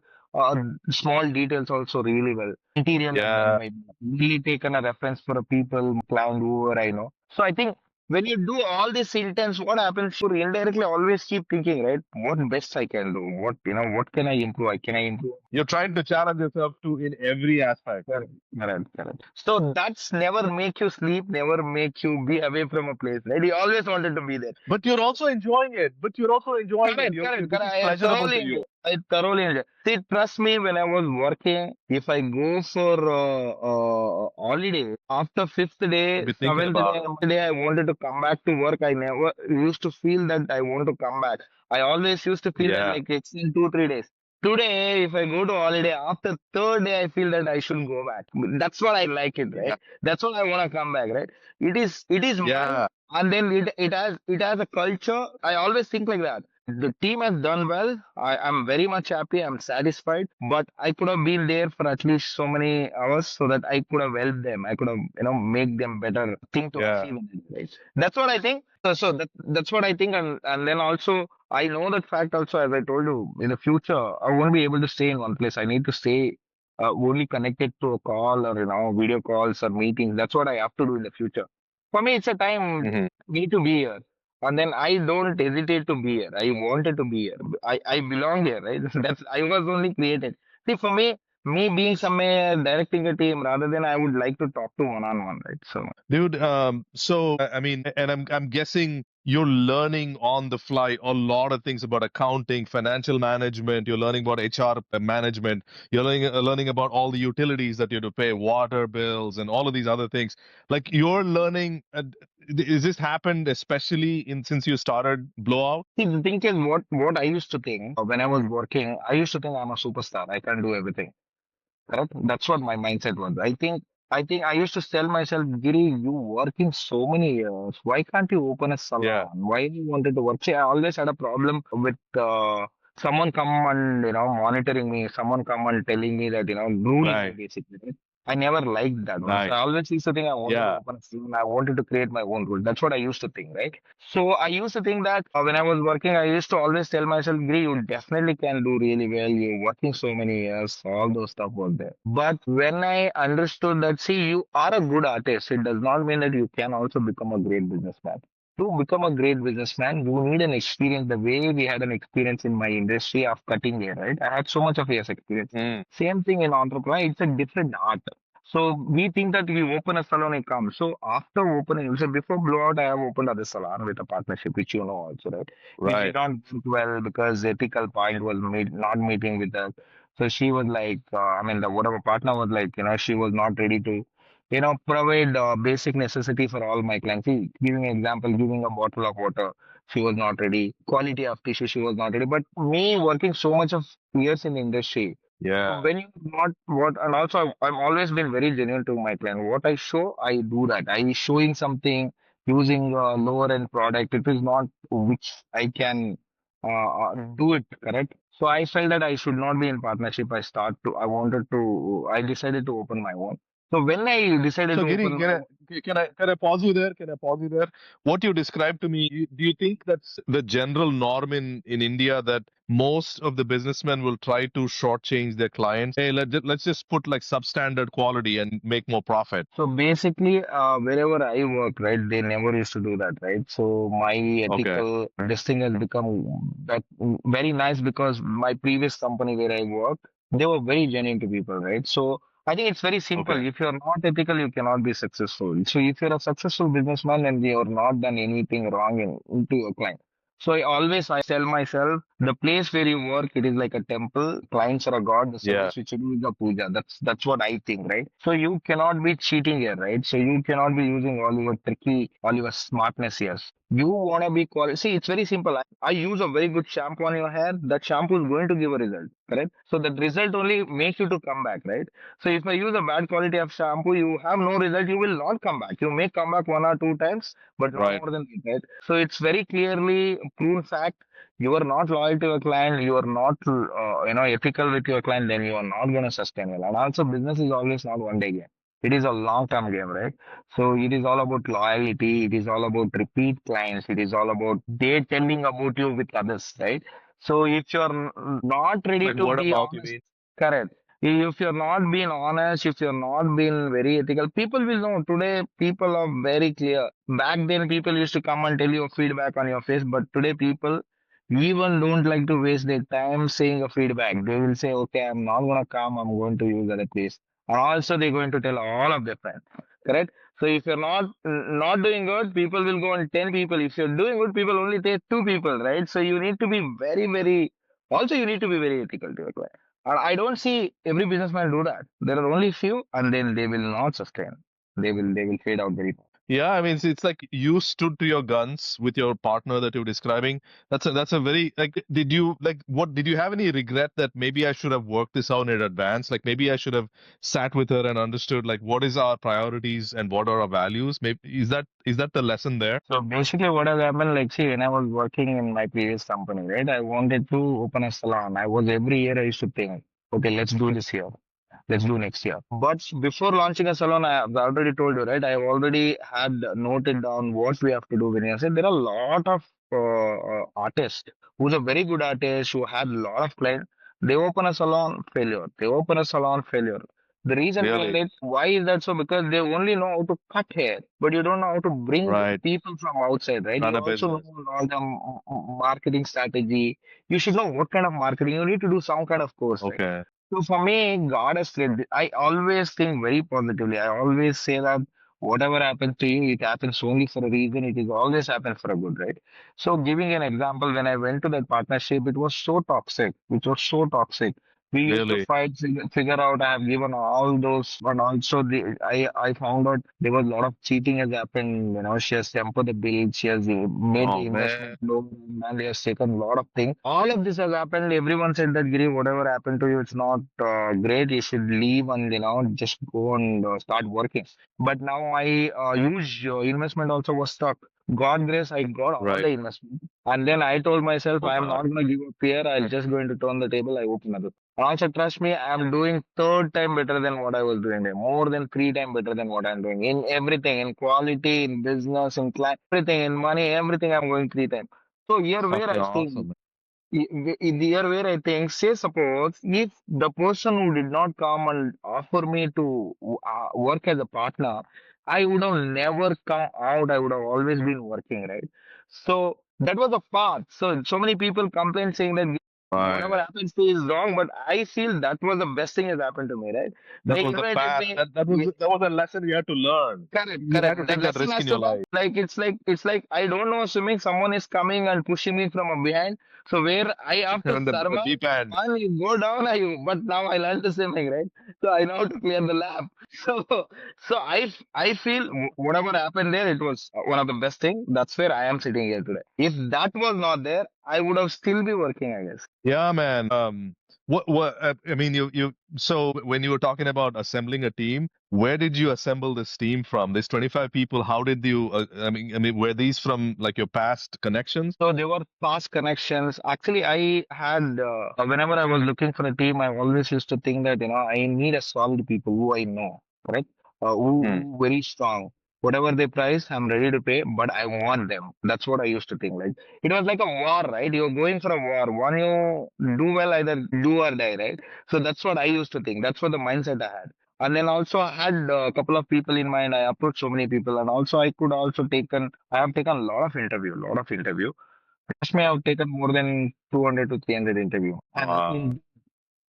small details also really well. Interior is done Yeah. by me. Really taken a reference for a people, client, whoever I know. So I think when you do all this intense, what happens? You indirectly always keep thinking, right? What best I can do? What what can I improve? Can I improve? You're trying to challenge yourself to in every aspect. Correct, correct, correct. So that's never make you sleep, never make you be away from a place, right? You always wanted to be there. But you're also enjoying it. But you're also enjoying it. Correct, correct, This correct. is I pleasurable thoroughly to enjoy. you. I thoroughly enjoy. See, trust me, when I was working, if I go for holiday, after fifth day, You'll be thinking seventh about day, it. day, I wanted to come back to work. I never used to feel that I want to come back. I always used to feel that Yeah. like it's in 2, 3 days. Today, if I go to holiday, after third day, I feel that I should go back. That's what I like it, Yeah. right? That's what I want to come back, right? It is mine, Yeah. and then it has a culture. I always think like that. The team has done well. I'm very much happy. I'm satisfied. But I could have been there for at least so many hours so that I could have helped them. I could have, make them better thing to Yeah. achieve in it, right? That's what I think. So that's what I think. And then also, I know that fact also, as I told you, in the future, I won't be able to stay in one place. I need to stay only connected to a call or, video calls or meetings. That's what I have to do in the future. For me, it's a time Hmm. me to be here. And then I don't hesitate to be here. I wanted to be here. I belong here, right? That's I was only created. See, for me being somewhere directing a team rather than I would like to talk to one on one, right? So Dude, so I mean, and I'm guessing you're learning on the fly a lot of things about accounting, financial management. You're learning about HR management. You're learning about all the utilities that you have to pay, water bills, and all of these other things. Like you're learning. Is this happened especially in since you started Blowout? see, the thing is, what I used to think when I was working, I used to think I'm a superstar. I can do everything. Correct? That's what my mindset was. I think I used to tell myself, Giri, you working so many years. Why can't you open a Yeah. salon? Why you wanted to work? See, I always had a problem with someone come and monitoring me, someone come and telling me that ruling me Right. basically. Right? I never liked that one. So I Nice. always used to think I wanted to Yeah. open a salon. I wanted to create my own rule. That's what I used to think, right? So I used to think that when I was working, I used to always tell myself, Giri, you definitely can do really well. You're working so many years, all those stuff was there. But when I understood that, see, you are a good artist, it does not mean that you can also become a great businessman. To become a great businessman, you need an experience. The way we had an experience in my industry of cutting hair, right? I had so much of years experience. Mm. Same thing in entrepreneur, it's a different art. So we think that we open a salon, it comes. So after opening, so before blowout, I have opened other salon with a partnership, which you know also, right? Which did Right. not work well because ethical point was not meeting with us. So she was like, I mean, the whatever partner was like, she was not ready to, provide basic necessity for all my clients. See, giving an example, giving a bottle of water, she was not ready. Quality of tissue, she was not ready. But me working so much of years in the industry, Yeah. when you not what, and also I'm always been very genuine to my client. What I show, I do that. I showing something using a lower end product. It is not which I can do it correct. So I felt that I should not be in partnership. I decided to open my own. So when I decided So to Giri, open my own, can I pause you there? Can I pause you there? What you described to me, do you think that's the general norm in India that most of the businessmen will try to shortchange their clients? Hey, let's just put like substandard quality and make more profit. so basically, wherever I work, right, they never used to do that, right? So my Okay. ethical this thing has become that very nice because my previous company where I worked, they were very genuine to people, right? So I think it's very simple. Okay. If you're not ethical, you cannot be successful. So if you're a successful businessman and you're not done anything wrong into your client. So I tell myself the place where you work, it is like a temple. Clients are a god. The Yeah. service which you do is a puja. That's what I think, right? So you cannot be cheating here, right? So you cannot be using all your smartness here. You want to be quality. See, it's very simple. I use a very good shampoo on your hair. That shampoo is going to give a result, correct? So that result only makes you to come back, right? So if I use a bad quality of shampoo, you have no result. You will not come back. You may come back 1 or 2 times, but not Right. more than that, right? So it's very clearly proven fact. You are not loyal to your client. You are not, ethical with your client. Then you are not going to sustain well. And also, business is always not one day game. It is a long term game, right? So it is all about loyalty. It is all about repeat clients. It is all about they telling about you with others, right? So if you're not ready Like to word of be mouth, you honest, mean? Correct. If you're not being honest, if you're not being very ethical, people will know. Today, people are very clear. Back then, people used to come and tell you a feedback on your face, but today, people even don't like to waste their time saying a feedback. They will say, "Okay, I'm not gonna come. I'm going to use other place," and also they're going to tell all of their friends. Correct. So if you're not doing good, people will go on 10 people. If you're doing good, people only take 2 people, right? So you need to be very, very. Also, you need to be very ethical to your client. And I don't see every businessman do that. There are only few, and then they will not sustain. They will fade out very fast. Yeah, I mean, it's like you stood to your guns with your partner that you're describing. That's a very like. Did you like what? Did you have any regret that maybe I should have worked this out in advance? Like maybe I should have sat with her and understood like what is our priorities and what are our values? Maybe is that the lesson there? So basically, what has happened, like, see, when I was working in my previous company, right, I wanted to open a salon. I was every year I used to think, okay, let's do this year. Let's do next year. But before launching a salon, I have already told you, right? I already had noted down what we have to do. When I said there are a lot of artists who's a very good artist who had a lot of clients. They open a salon, failure. They open a salon, failure. The reason behind Really? it, why is that so? Because they only know how to cut hair, but you don't know how to bring Right. people from outside, right? Run You a also know business. all the marketing strategy. You should know what kind of marketing. You need to do some kind of course, right? Okay. So for me, God has said, I always think very positively. I always say that whatever happens to you, it happens only for a reason. It is always happen for a good, right? So giving an example, when I went to that partnership, it was so toxic. It was so toxic. We used to Really? fight, figure out. I have given all those, and also I found out there was a lot of cheating has happened. You know, she has tempered the bill, she has made the Oh investment man. loan, and she has taken a lot of things. All of this has happened. Everyone said that Giri, whatever happened to you, it's not great. You should leave and just go and start working. But now I huge investment also was stuck. God grace, I got all Right. the investment. And then I told myself, Oh I am God. not going to give up here. I'll just going to turn the table. I open another. And also, trust me, I'm doing third time better than what I was doing there. More than 3 times better than what I'm doing in everything, in quality, in business, in client, everything, in money, everything. I'm going 3 times. So here where Fucking I think, awesome. in the year where I think, say suppose if the person who did not come and offer me to work as a partner, I would have never come out. I would have always been working, right? So that was a path. So many people complain saying that whatever Right. happens to you is wrong, but I feel that was the best thing has happened to me, right? That They was the invited path. me. That was a lesson you had to learn. Correct, You correct. had to The take that lesson risk has in to your come. life. Like I don't know swimming. Someone is coming and pushing me from a behind. So where I have to And the survive. deep end. One you go down, but now I learned to swimming, right? So I know how to clear the lap. So I feel whatever happened there, it was one of the best thing. That's where I am sitting here today. If that was not there, I would have still be working, I guess. Yeah, man. I mean, so when you were talking about assembling a team, where did you assemble this team from? This 25 people, how did you, I mean, were these from like your past connections? So there were past connections. Actually, I had whenever I was looking for a team, I always used to think that I need a solid people who I know, correct? Hmm. Who very strong. Whatever they price, I'm ready to pay, but I want them. That's what I used to think. Like it was like a war, right? You're going for a war. One you do well, either do or die, right? So that's what I used to think. That's what the mindset I had. And then also I had a couple of people in mind. I approached so many people, and also I could also taken. I have taken a lot of interview. Trust me, I've taken more than 200 to 300 interview. And Uh,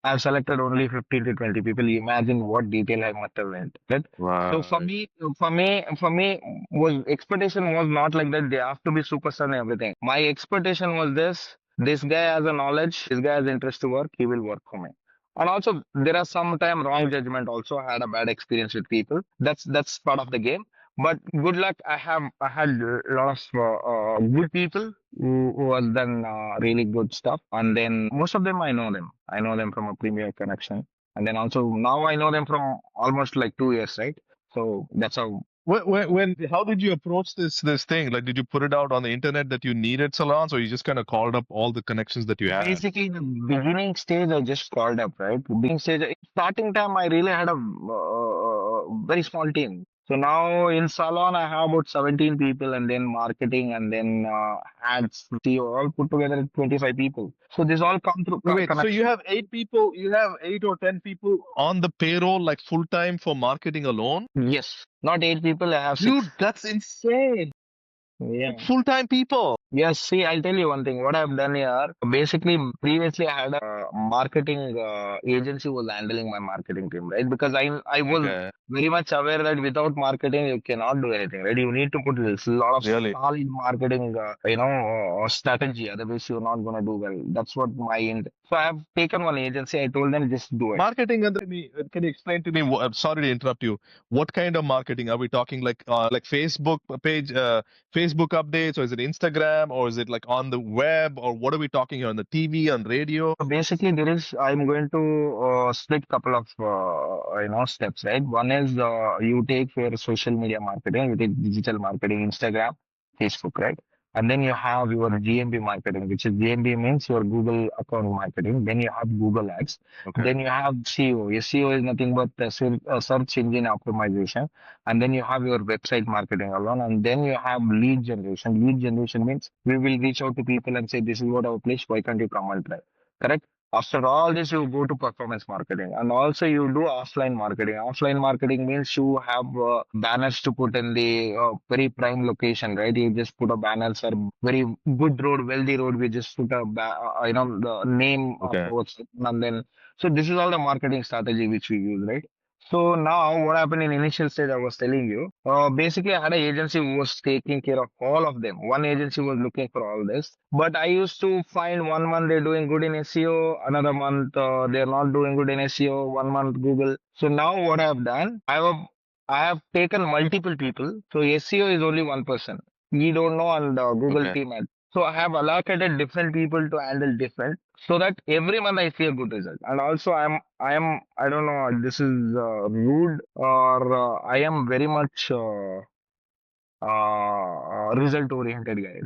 I've selected only 15 to 20 people. Imagine what detail I must have went. Right? So for right. me, was expectation was not like that. They have to be superstar and everything. My expectation was this. This guy has a knowledge. This guy has interest to work. He will work for me. And also, there are sometimes wrong judgment. Also, I had a bad experience with people. That's part of the game. But good luck. I had a lot of good people who has done really good stuff. And then most of them I know them. I know them from a premier connection. And then also now I know them from almost like 2 years, right? So that's how. How did you approach this thing? Like, did you put it out on the internet that you needed salons, or you just kind of called up all the connections that you had? Basically, in the beginning stage, I just called up, right? Beginning stage, starting time, I really had a very small team. So now in Salon, I have about 17 people, and then marketing, and then ads, CEO, all put together at 25 people. So this all come through Wait, so you connection. have 8 people, you have 8 or 10 people on the payroll, like full time for marketing alone? Yes, not 8 people, I have six. Dude, that's insane. Like Yeah. full time people. Yes, see, I'll tell you one thing. What I've done here, basically, previously I had a marketing agency was handling my marketing team, right? Because I was Okay. very much aware that without marketing you cannot do anything, right? You need to put a lot of Really? solid marketing, strategy. Otherwise, you're not gonna do well. That's what my end. So I have taken one agency. I told them just do it. Marketing, and can you explain to me? I'm sorry to interrupt you. What kind of marketing are we talking? Like Facebook page, Facebook updates, or is it Instagram, or is it like on the web, or what are we talking here on the TV, on radio? So basically, I'm going to split couple of steps, right? One is you take your social media marketing, you take digital marketing, Instagram, Facebook, right? And then you have your GMB marketing, which is GMB means your Google account marketing. Then you have Google Ads. Okay. Then you have SEO. Your SEO is nothing but search engine optimization. And then you have your website marketing alone. And then you have lead generation. Lead generation means we will reach out to people and say, this is what our place. Why can't you come and try? Correct. After all this, you go to performance marketing, and also you do offline marketing. Offline marketing means you have banners to put in the very prime location, right? You just put a banners or very good road, wealthy road. We just put the name of Okay. our city, and then so this is all the marketing strategy which we use, right? So now what happened in initial stage, I was telling you, basically I had an agency who was taking care of all of them. One agency was looking for all this, but I used to find 1 month they're doing good in SEO, another month they're not doing good in SEO, 1 month Google. So now what I've done, I have taken multiple people. So SEO is only one person. We don't know on the Google Okay. team. So I have allocated different people to handle different so that every month I see a good result. And also I don't know, this is rude or I am very much result oriented guy.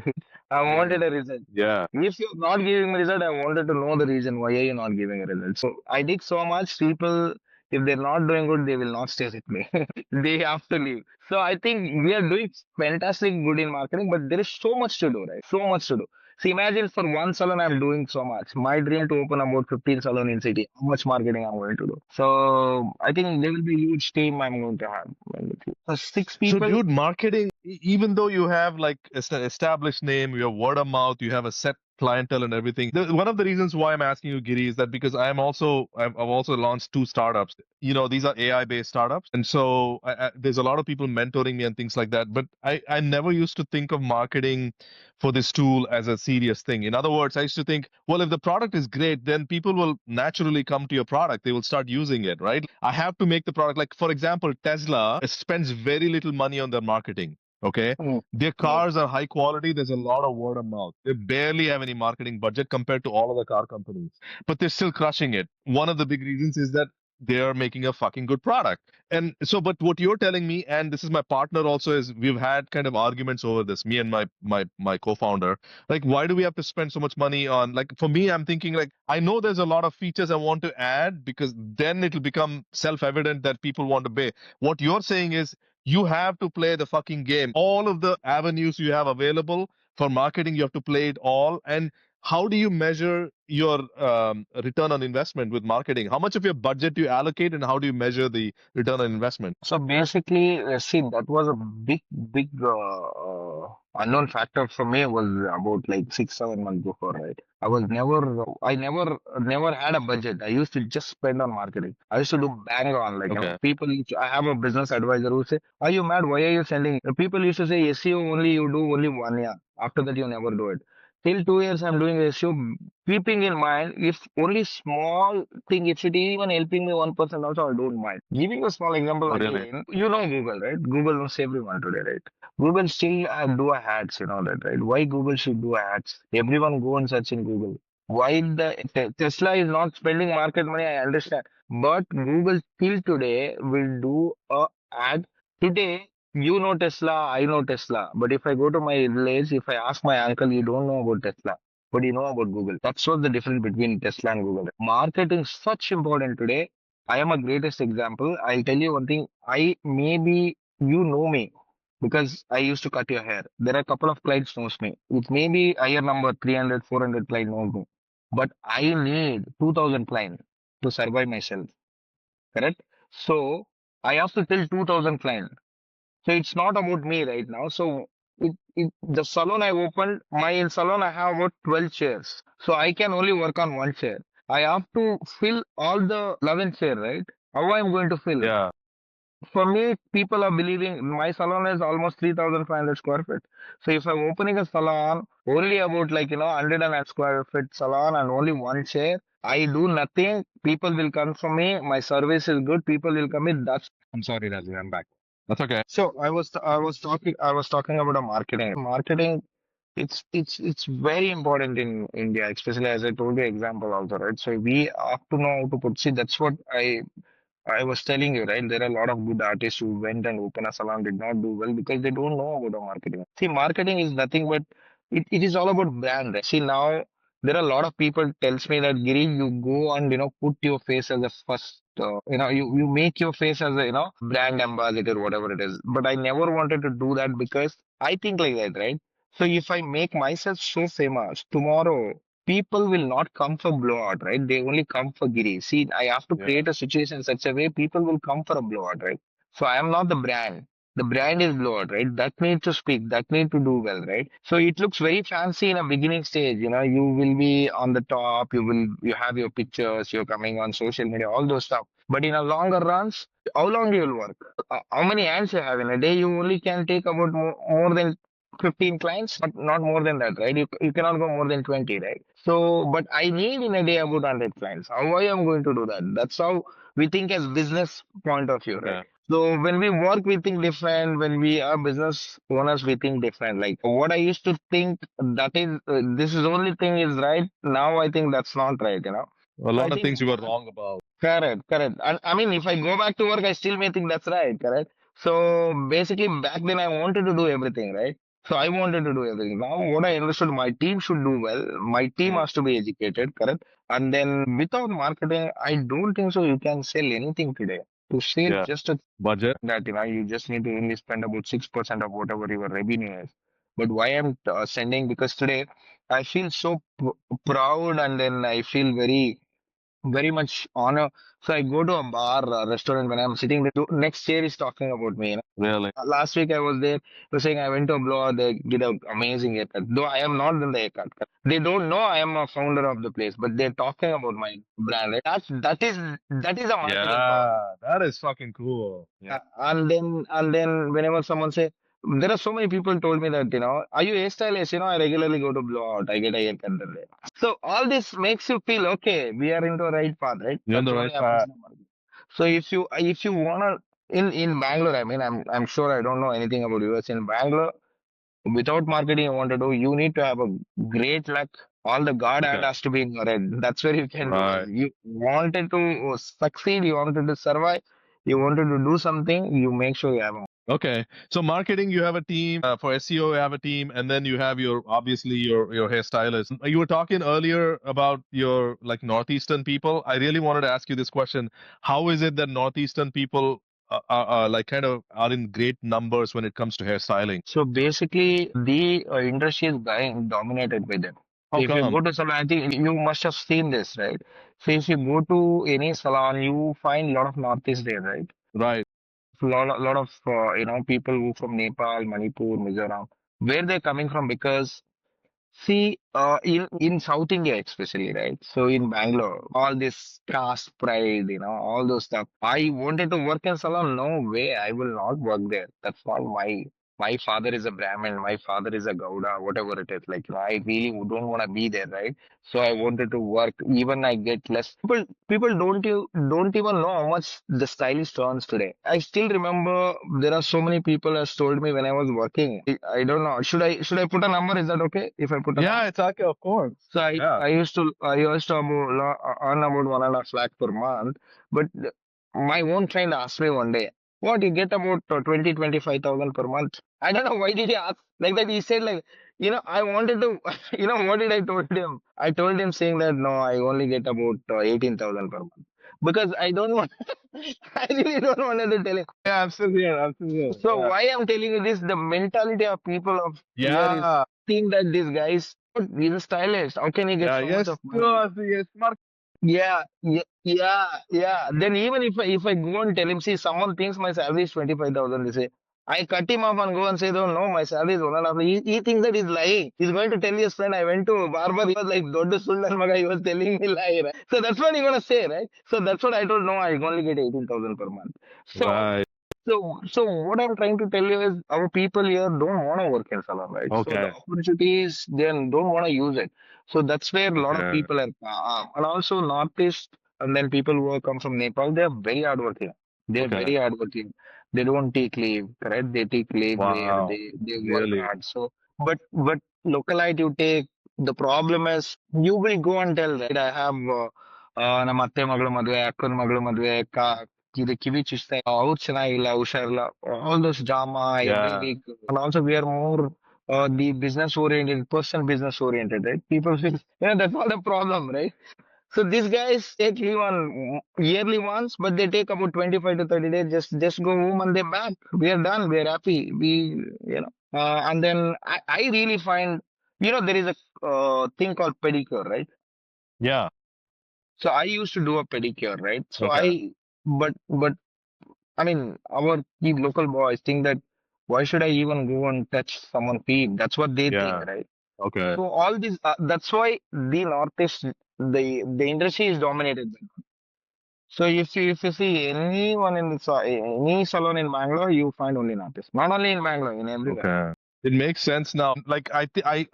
I wanted a result. Yeah. If you're not giving me result, I wanted to know the reason why are you not giving a result. So I did so much. People, if they're not doing good, they will not stay with me. They have to leave. So I think we are doing fantastic good in marketing, but there is so much to do, right? So much to do. See, imagine for one salon, I'm doing so much. My dream to open about 15 salon in city. How much marketing I'm going to do? So I think there will be a huge team I'm going to have. So six So, people. dude, marketing, even though you have like an established name, you have word of mouth, you have a set clientele and everything. One of the reasons why I'm asking you, Giri, is that because I've also launched two startups. These are AI-based startups, and so there's a lot of people mentoring me and things like that. But I never used to think of marketing for this tool as a serious thing. In other words, I used to think, well, if the product is great, then people will naturally come to your product. They will start using it, right? I have to make the product. Like, for example, Tesla spends very little money on their marketing. Okay. Mm, Their mm. cars are high quality. There's a lot of word of mouth. They barely have any marketing budget compared to all other car companies, but they're still crushing it. One of the big reasons is that they are making a fucking good product. And so, but what you're telling me, and this is my partner also, is we've had kind of arguments over this, me and my co-founder. Like, why do we have to spend so much money on, like, for me, I'm thinking like, I know there's a lot of features I want to add because then it'll become self-evident that people want to pay. What you're saying is you have to play the fucking game. All of the avenues you have available for marketing, you have to play it all. And how do you measure your return on investment with marketing? How much of your budget do you allocate, and how do you measure the return on investment? So basically, see, that was a big unknown factor for me was about like 6, 7 months before, right? I never had a budget. I used to just spend on marketing. I used to do bang on, like, Okay. I have a business advisor who say, are you mad? Why are you sending? People used to say SEO only you do only 1 year. After that, you never do it. Till 2 years, I'm doing SEO, keeping in mind if only small thing, if it even helping me 1% also, I don't mind. Giving a small example Oh, really? again, you know Google, right? Google knows everyone today, right? Google still do ads, you know that, right? Why Google should do ads? Everyone go and search in Google. Why the Tesla is not spending market money, I understand. But Google still today will do a ad. Today, you know Tesla, I know Tesla. But if I go to my village, if I ask my uncle, you don't know about Tesla, but you know about Google. That's what the difference between Tesla and Google. Marketing is such important today. I am a greatest example. I'll tell you one thing. I maybe you know me because I used to cut your hair. There are a couple of clients knows me. It may be higher number 300, 400 client knows me, but I need 2,000 client to survive myself. Correct? So I have to tell 2,000 client. So it's not about me right now. So the salon I opened, my salon I have about 12 chairs. So I can only work on one chair. I have to fill all the 11 chair, right? How I am going to fill? Yeah. For me, people are believing my salon is almost 3,500 square feet. So if I'm opening a salon only about like, 100 square feet salon and only one chair, I do nothing. People will come for me. My service is good. People will come in. I'm sorry, Rajiv. I'm back. That's okay. So I was talking about a marketing. Marketing, it's very important in India, especially as I told you example also, right? So we have to know how to put. See, that's what I was telling you, right? There are a lot of good artists who went and opened a salon, did not do well because they don't know about the marketing. See, marketing is nothing but it is all about brand, right? See, now there are a lot of people tells me that Giri, you go and put your face as a first, you make your face as a brand ambassador, whatever it is. But I never wanted to do that because I think like that, right? So if I make myself so famous tomorrow, people will not come for blowout, right? They only come for Giri. See, I have to Yeah. create a situation such a way people will come for a blowout, right? So I am not the brand. The brand is blowout, right? That need to speak, that need to do well, right? So it looks very fancy in a beginning stage. You will be on the top, you have your pictures, you're coming on social media, all those stuff. But in a longer runs, how long you will work? How many hands you have in a day? You only can take about more than 15 clients, not more than that, right? You cannot go more than 20, right? So, but I need in a day about 100 clients. How I am going to do that? That's how we think as business point of view, right? Yeah. So when we work, we think different. When we are business owners, we think different. Like what I used to think that is, this is only thing is right. Now I think that's not right, A So I lot of think things you were wrong about. correct, correct. And I mean, if I go back to work, I still may think that's right, correct? So basically, back then I wanted to do everything, right? So I wanted to do everything. Now, what I understood, my team should do well. My team Mm. has to be educated, correct? And then without marketing, I don't think so. You can sell anything today. To sell Yeah. just a Budget. that you just need to only spend about 6% of whatever your revenue is. But why I'm sending because today I feel so proud, and then I feel very much honor. So I go to a bar, a restaurant when I'm sitting there. Next chair is talking about me. Really. Last week I was there. He was saying I went to a blower. They did an amazing haircut. Though I am not in the haircut. They don't know I am a founder of the place, but they're talking about my brand. Right? That is a marketing power. Yeah. That is fucking cool. Yeah. And then whenever someone say there are so many people told me that are you a stylist? I regularly go to blowout. I get a haircut there. So all this makes you feel okay. We are into a right path, right? You're on That's the what right happens path. in the market. So if you wanna in Bangalore, I mean, I'm sure I don't know anything about US. In Bangalore, without marketing, you want to do, you need to have a great luck. All the God hand Okay. has to be in your head. That's where you can do well. Right. You wanted to succeed. You wanted to survive. You wanted to do something. You make sure you have a Okay. So marketing, you have a team. For SEO, you have a team, and then you have your obviously your hairstylist. You were talking earlier about your like northeastern people. I really wanted to ask you this question: how is it that northeastern people are like kind of are in great numbers when it comes to hairstyling? So basically, the industry is being dominated by them. How So if you come? go to salon, I think you must have seen this, right? So if you go to any salon, you find a lot of Northeast there, right? Right. Lot of people who from Nepal, Manipur, Mizoram, where they're coming from because see, in South India especially, right? So in Bangalore, all this caste pride, all those stuff. I wanted to work in salon. No way, I will not work there. That's not my father is a Brahmin, my father is a Gauda, whatever it is. Like, I really don't want to be there, right? So I wanted to work. Even I get less. People don't even know how much the stylist earns today. I still remember there are so many people has told me when I was working. I don't know. Should I put a number? Is that okay if I put a number? Yeah, it's okay, of course. So I Yeah. I used to I used to earn about 1.5 lakh per month, but my own friend asked me one day, "What you get about 25,000 per month?" I don't know why did he ask like that. He said like, I wanted to, what did I told him? I told him saying that no, I only get about 18,000 per month. because I don't want. I really don't want to tell him. Yeah, I'm still here. I'm still here. So Yeah. why I'm telling you this? The mentality of people of here is Yeah. think that this guy is he's a stylist. How can he get Yeah. so much Yes. of money? Yes. Yes. Mark. Yeah, yeah, yeah, yeah. Then even if I go and tell him, see, someone thinks my salary is 25,000. They say, I cut him off and go and say, no, my salary is 1.5. He thinks that he's lying. He's going to tell his friend, I went to barber. He was like, Doddu Sultan Maga. He was telling me lie, right? So that's what he's gonna say, right? So that's what I told. No, I only get 18,000 per month. So Right. so what I'm trying to tell you is our people here don't want to work in salon, right? So the Okay. opportunities they don't want to use it. So that's where a lot of Okay. people are, and also Northeast, and then people who come from Nepal, they are very hardworking. They are Okay. very hardworking. They don't take leave, correct? They take leave where Wow. they work Really? hard. So, but localite you take. The problem is you will go and tell, right? I have ನಮ್ಮ ಅತ್ತೆ ಮಗಳು ಮದುವೆ ಅಕ್ಕನ ಮಗಳು ಮದುವೆ ಇದು ಕಿವಿ ಚುಚ್ತಾ ಅವ್ರು ಚೆನ್ನಾಗಿಲ್ಲ ಹುಷಾರಿಲ್ಲ all those drama every Yeah. Week and also we are more the business oriented person business oriented, right? People feel that's not the problem, right? So these guys take leave on yearly once, but they take about 25 to 30 days, just go home and they're back. We are done, we are happy, we you know and then I really find, there is a thing called pedicure, right? Yeah. So I used to do a pedicure, right? So Okay. but I mean, our the local boys think that why should I even go and touch someone's feet? That's what they think, Yeah. right? Okay. So all this, that's why the Northeast, the industry is dominated by. So if you see anyone in any salon in Bangalore, you find only Northeast. Not only in Bangalore, in everywhere. Okay. It makes sense now. Like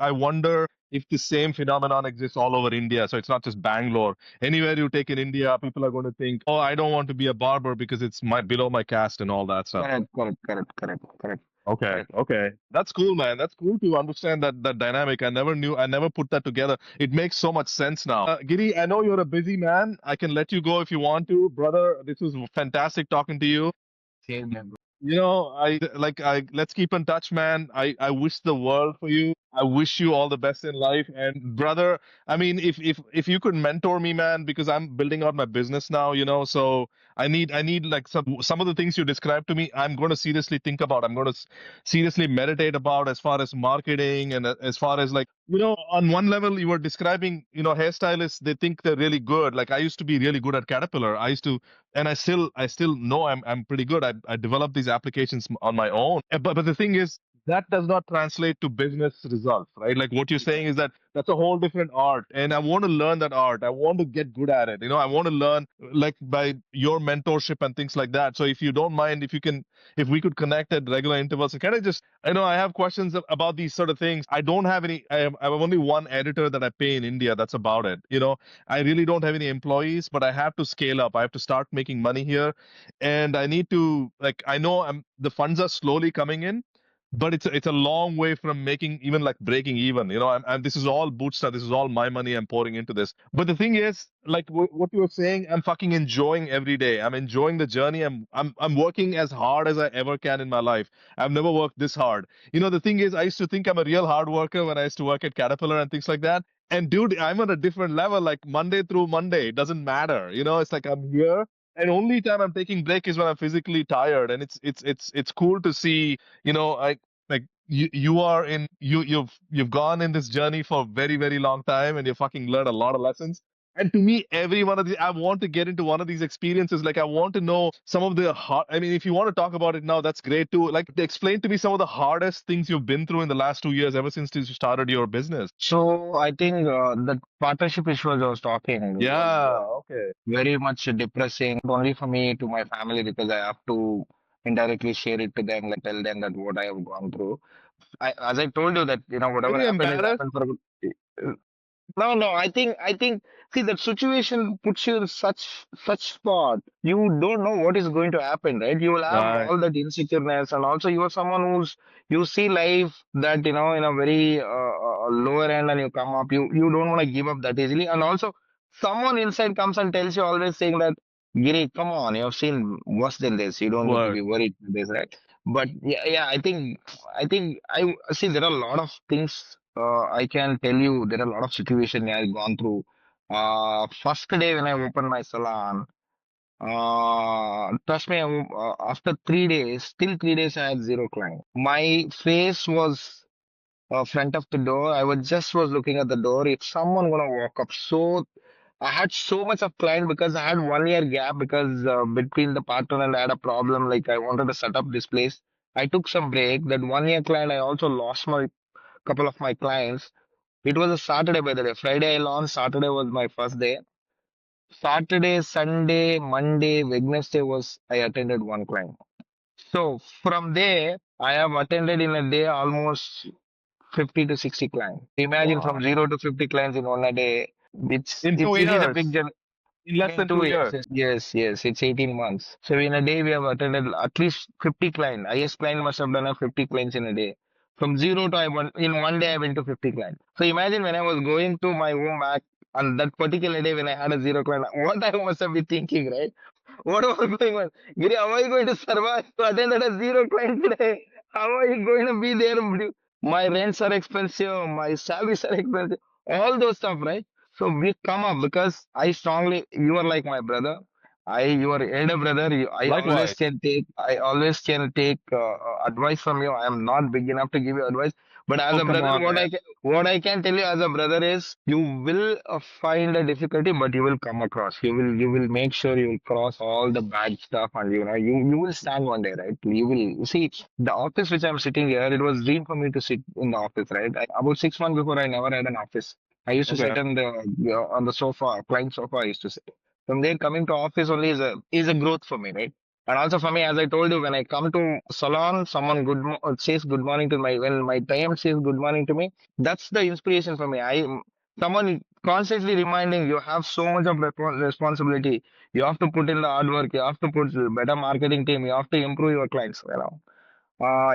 I wonder if the same phenomenon exists all over India. So it's not just Bangalore. Anywhere you take in India, people are going to think, "Oh, I don't want to be a barber because it's my below my caste and all that stuff." Correct, correct, correct, correct, correct, Okay, correct. okay. That's cool, man. That's cool to understand that dynamic. I never put that together. It makes so much sense now. Giri, I know you're a busy man. I can let you go if you want to. Brother, this was fantastic talking to you. Same here, bro. I let's keep in touch, man. I wish the world for you. I wish you all the best in life. And brother, I mean, if you could mentor me, man, because I'm building out my business now, so I need like some of the things you described to me. I'm going to seriously think about. I'm going to seriously meditate about as far as marketing and as far as like on one level you were describing, hairstylists. They think they're really good. Like I used to be really good at Caterpillar. I used to and I still know I'm pretty good. I developed these applications on my own. But the thing is, that does not translate to business results, right? Like what you're saying is that that's a whole different art, and I want to learn that art. I want to get good at it. I want to learn like by your mentorship and things like that. So if you don't mind, if we could connect at regular intervals, and kind of just, I have questions about these sort of things. I don't have any. I have only one editor that I pay in India. That's about it. I really don't have any employees, but I have to scale up. I have to start making money here, and I need to like I know the funds are slowly coming in, but it's a long way from making even like breaking even. This is all bootstrap. This is all my money I'm pouring into this. But the thing is, like what you were saying, I'm fucking enjoying every day. I'm enjoying the journey. I'm working as hard as I ever can in my life. I've never worked this hard. The thing is, I used to think I'm a real hard worker when I used to work at Caterpillar and things like that. And dude, I'm on a different level, like Monday through Monday. It doesn't matter. It's like I'm here. And only time I'm taking break is when I'm physically tired. And it's cool to see, I like you've gone in this journey for a very, very long time and you fucking learned a lot of lessons. And to me, every one of these, I want to get into one of these experiences. Like, I want to know some of the hard, I mean, if you want to talk about it now, that's great too. Like, explain to me some of the hardest things you've been through in the last 2 years, ever since you started your business. So I think the partnership issues I was talking was Yeah. Okay. very much depressing, not only for me, to my family, because I have to indirectly share it to them, like tell them that what I have gone through. As I told you that, Are whatever you happened is embarrassed? happened for a good. No, no. I think. See, that situation puts you in such spot. You don't know what is going to happen, right? You will have Right. all that insecureness, and also you are someone you see life that in a very lower end, and you come up. You don't want to give up that easily, and also someone inside comes and tells you always saying that, Giri, come on, you have seen worse than this. You don't need to Work. be worried for this, right? But yeah, yeah. I think I see there are a lot of things I can tell you. There are a lot of situations I've gone through. First day when I opened my salon, Trust me, after 3 days, still 3 days, I had zero client. My face was front of the door. I was looking at the door. If someone gonna walk up, so I had so much of client because I had 1 year gap because between the partner and I had a problem. Like I wanted to set up this place. I took some break. That 1 year client, I also lost my couple of my clients. It was a Saturday, by the way. Friday I launched. Saturday was my first day. Saturday, Sunday, Monday, Wednesday was I attended one client. So from there, I have attended in a day almost 50 to 60 clients. Imagine from Wow. 0 to 50 clients in one a day. In two It is a big years, journey. in less In than two 2 years. years, yes, it's 18 months. So in a day, we have attended at least 50 clients. Highest client must have done a 50 clients in a day. From zero to in one day, I went to 50 clients. So imagine when I was going to my home back on that particular day when I had a zero client, what I must have been thinking, right? What was going on? Giri, how are you going to survive to attend at a zero client today? How are you going to be there? My rents are expensive, my salaries are expensive, all those stuff, right? So we come up because you are like my brother. Your elder brother. Likewise. I always can take advice from you. I am not big enough to give you advice, but as Oh, a come brother, on, man. what I can tell you as a brother is you will find a difficulty, but you will come across. You will make sure you will cross all the bad stuff, and you will stand one day, right? You see the office which I'm sitting here. It was dream for me to sit in the office, right? About 6 months before, I never had an office. I used to Okay. sit on the sofa, client sofa. I used to sit. From there, coming to office only is a growth for me, right? And also for me, as I told you, when I come to salon, someone says good morning to my when my time says good morning to me. That's the inspiration for me. Someone constantly reminding you have so much of responsibility. You have to put in the hard work. You have to put better marketing team. You have to improve your clients.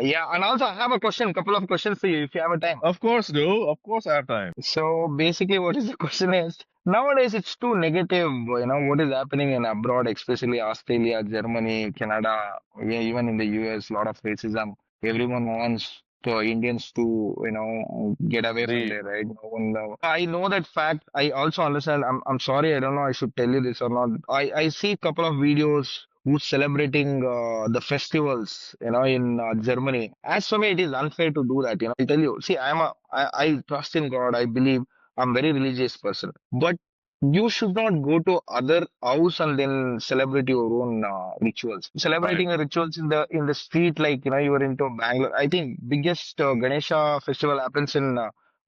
Yeah. And also, I have a question, couple of questions for you if you have a time. Of course, do. Of course, I have time. So basically, what is the question is nowadays it's too negative. What is happening in abroad, especially Australia, Germany, Canada, yeah, even in the US, a lot of racism. Everyone wants to Indians to get away from Agree. there, right? No one, I know that fact. I also understand. I'm sorry. I don't know. I should tell you this or not. I see a couple of videos who's celebrating the festivals, in Germany. As for me, it is unfair to do that. I'll tell you. See, I trust in God. I believe I'm very religious person, but you should not go to other house and then celebrate your own rituals. Right. Celebrating the rituals in the street, like you were into Bangalore. I think biggest Ganesha festival happens in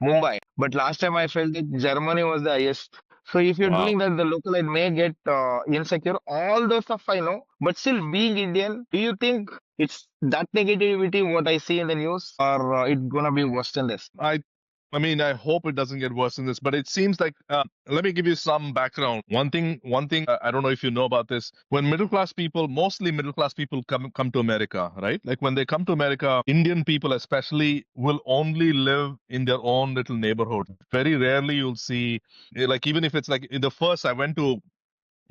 Mumbai. But last time I felt that Germany was the highest. So if you're Wow. doing that, the local it may get insecure. All those stuff I know, but still being Indian, do you think it's that negativity what I see in the news, or it gonna be worse than this? I mean, I hope it doesn't get worse than this, but it seems like, let me give you some background. One thing, I don't know if you know about this. When middle class people, mostly middle class people come to America, right? Like when they come to America, Indian people especially will only live in their own little neighborhood. Very rarely you'll see, like, even if it's like in the first, I went to